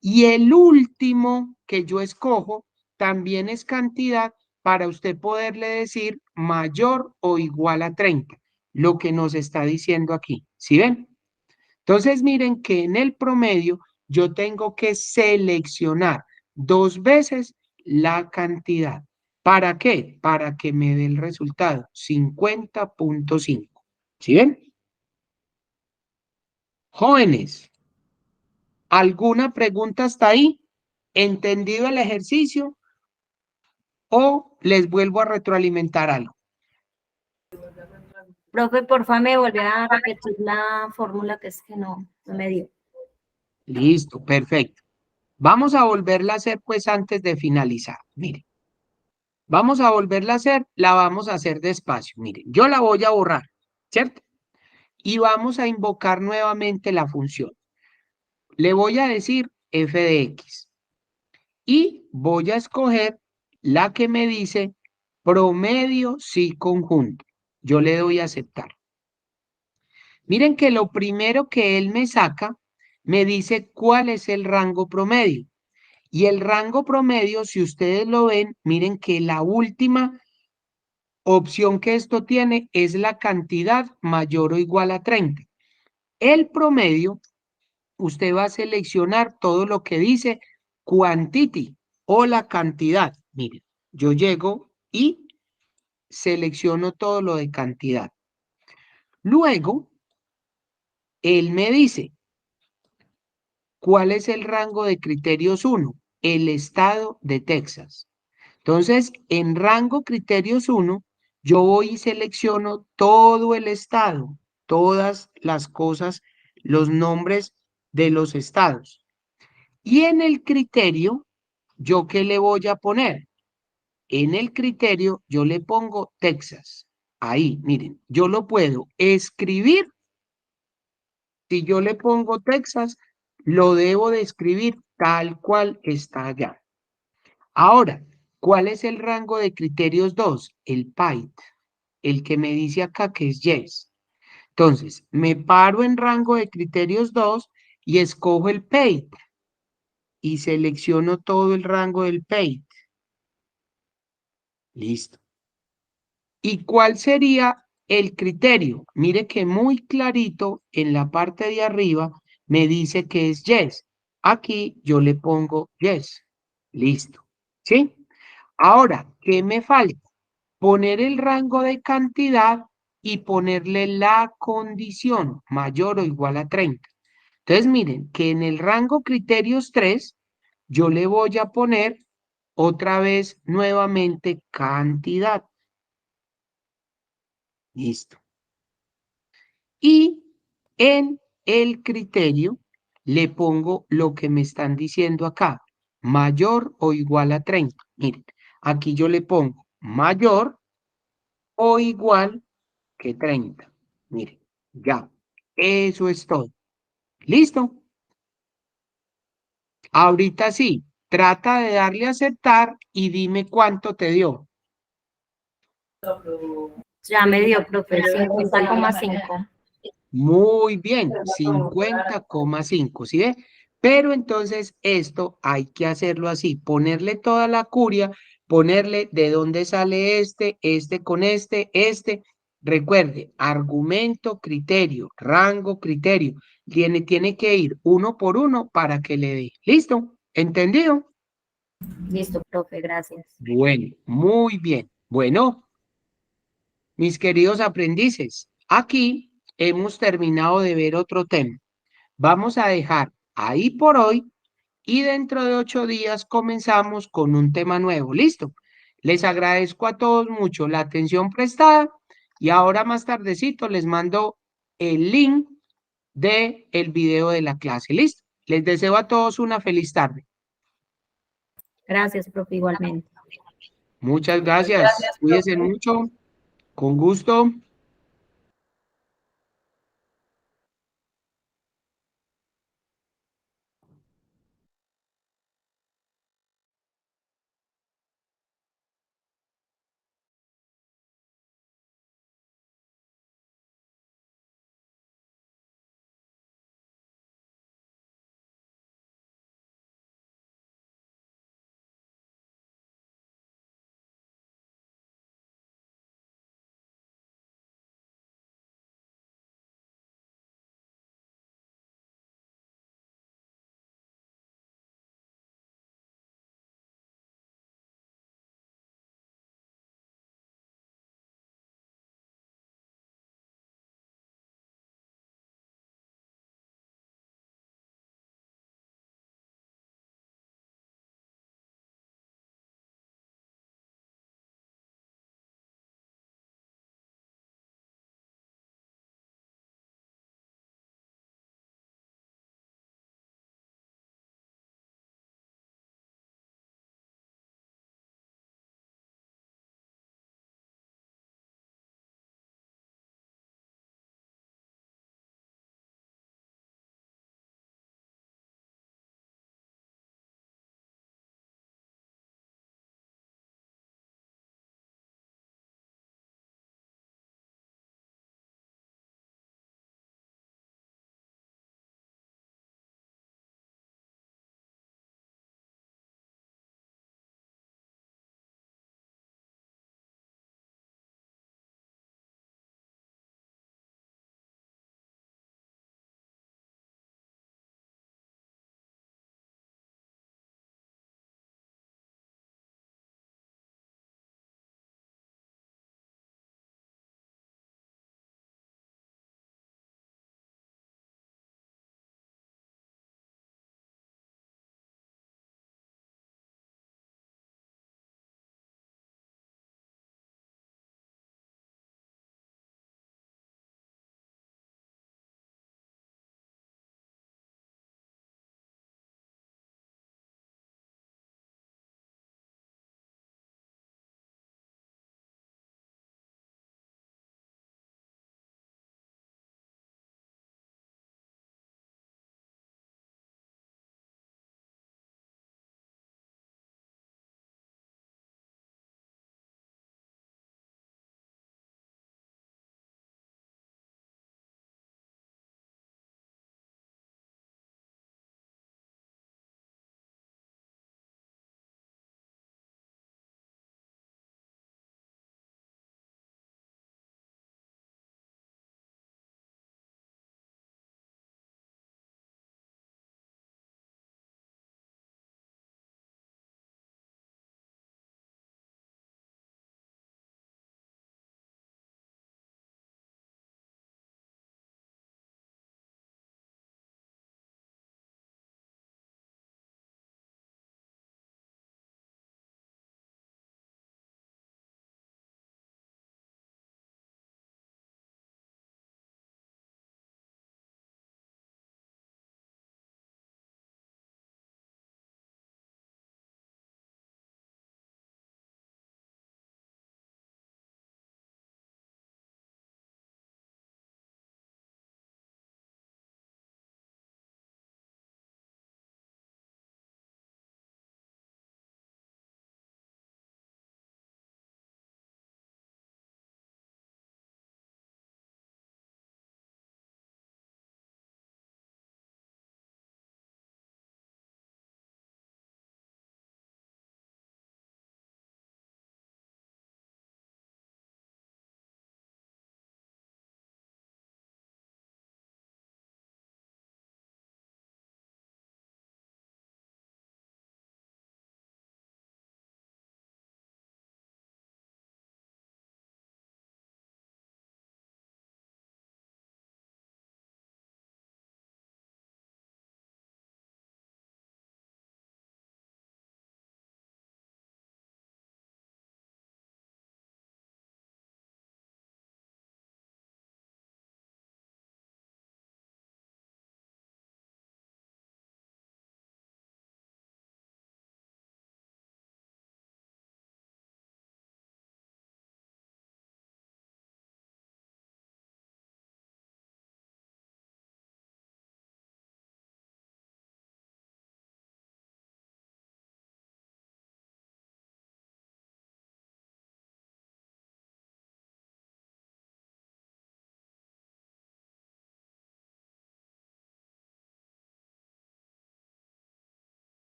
Y el último que yo escojo también es cantidad para usted poderle decir mayor o igual a 30, lo que nos está diciendo aquí. ¿Sí ven? Entonces miren que en el promedio yo tengo que seleccionar 2 veces la cantidad. ¿Para qué? Para que me dé el resultado, 50.5. ¿Sí ven? Jóvenes, ¿alguna pregunta hasta ahí? ¿Entendido el ejercicio? ¿O les vuelvo a retroalimentar algo? Profe, porfa, me volvió a repetir la fórmula que es que no me dio. Listo, perfecto. Vamos a volverla a hacer pues antes de finalizar. Miren, vamos a volverla a hacer, la vamos a hacer despacio. Miren, yo la voy a borrar, ¿cierto? Y vamos a invocar nuevamente la función. Le voy a decir f de x y voy a escoger la que me dice promedio sí conjunto. Yo le doy a aceptar. Miren que lo primero que él me saca, me dice cuál es el rango promedio. Y el rango promedio, si ustedes lo ven, miren que la última opción que esto tiene es la cantidad mayor o igual a 30. El promedio, usted va a seleccionar todo lo que dice quantity o la cantidad. Miren, yo llego y selecciono todo lo de cantidad. Luego, él me dice, ¿cuál es el rango de criterios 1? El estado de Texas. Entonces, en rango criterios 1, yo voy y selecciono todo el estado, todas las cosas, los nombres de los estados. Y en el criterio, ¿yo qué le voy a poner? En el criterio, yo le pongo Texas. Ahí, miren, yo lo puedo escribir. Si yo le pongo Texas, lo debo de escribir tal cual está allá. Ahora, ¿cuál es el rango de criterios 2? El PAIT, el que me dice acá que es yes. Entonces, me paro en rango de criterios 2 y escojo el PAIT y selecciono todo el rango del PAIT. Listo. ¿Y cuál sería el criterio? Mire que muy clarito en la parte de arriba me dice que es yes. Aquí yo le pongo yes. Listo. ¿Sí? Ahora, ¿qué me falta? Poner el rango de cantidad y ponerle la condición mayor o igual a 30. Entonces, miren que en el rango criterios 3, yo le voy a poner otra vez nuevamente cantidad. Listo. Y en el criterio le pongo lo que me están diciendo acá, mayor o igual a 30. Miren, aquí yo le pongo mayor o igual que 30. Miren, ya, eso es todo. ¿Listo? Ahorita sí, trata de darle a aceptar y dime cuánto te dio. Ya me dio, profe, 50,5. Muy bien, 50,5. ¿Sí ve? Pero entonces esto hay que hacerlo así, ponerle toda la curia, ponerle de dónde sale este con este. Recuerde, argumento, criterio, rango, criterio. Tiene que ir uno por uno para que le dé. ¿Listo? ¿Entendido? Listo, profe, gracias. Bueno, muy bien. Bueno, mis queridos aprendices, aquí hemos terminado de ver otro tema. Vamos a dejar ahí por hoy y dentro de 8 días comenzamos con un tema nuevo. ¿Listo? Les agradezco a todos mucho la atención prestada y ahora más tardecito les mando el link de el video de la clase. ¿Listo? Les deseo a todos una feliz tarde. Gracias, profe, igualmente. Muchas gracias. Cuídense mucho. Con gusto.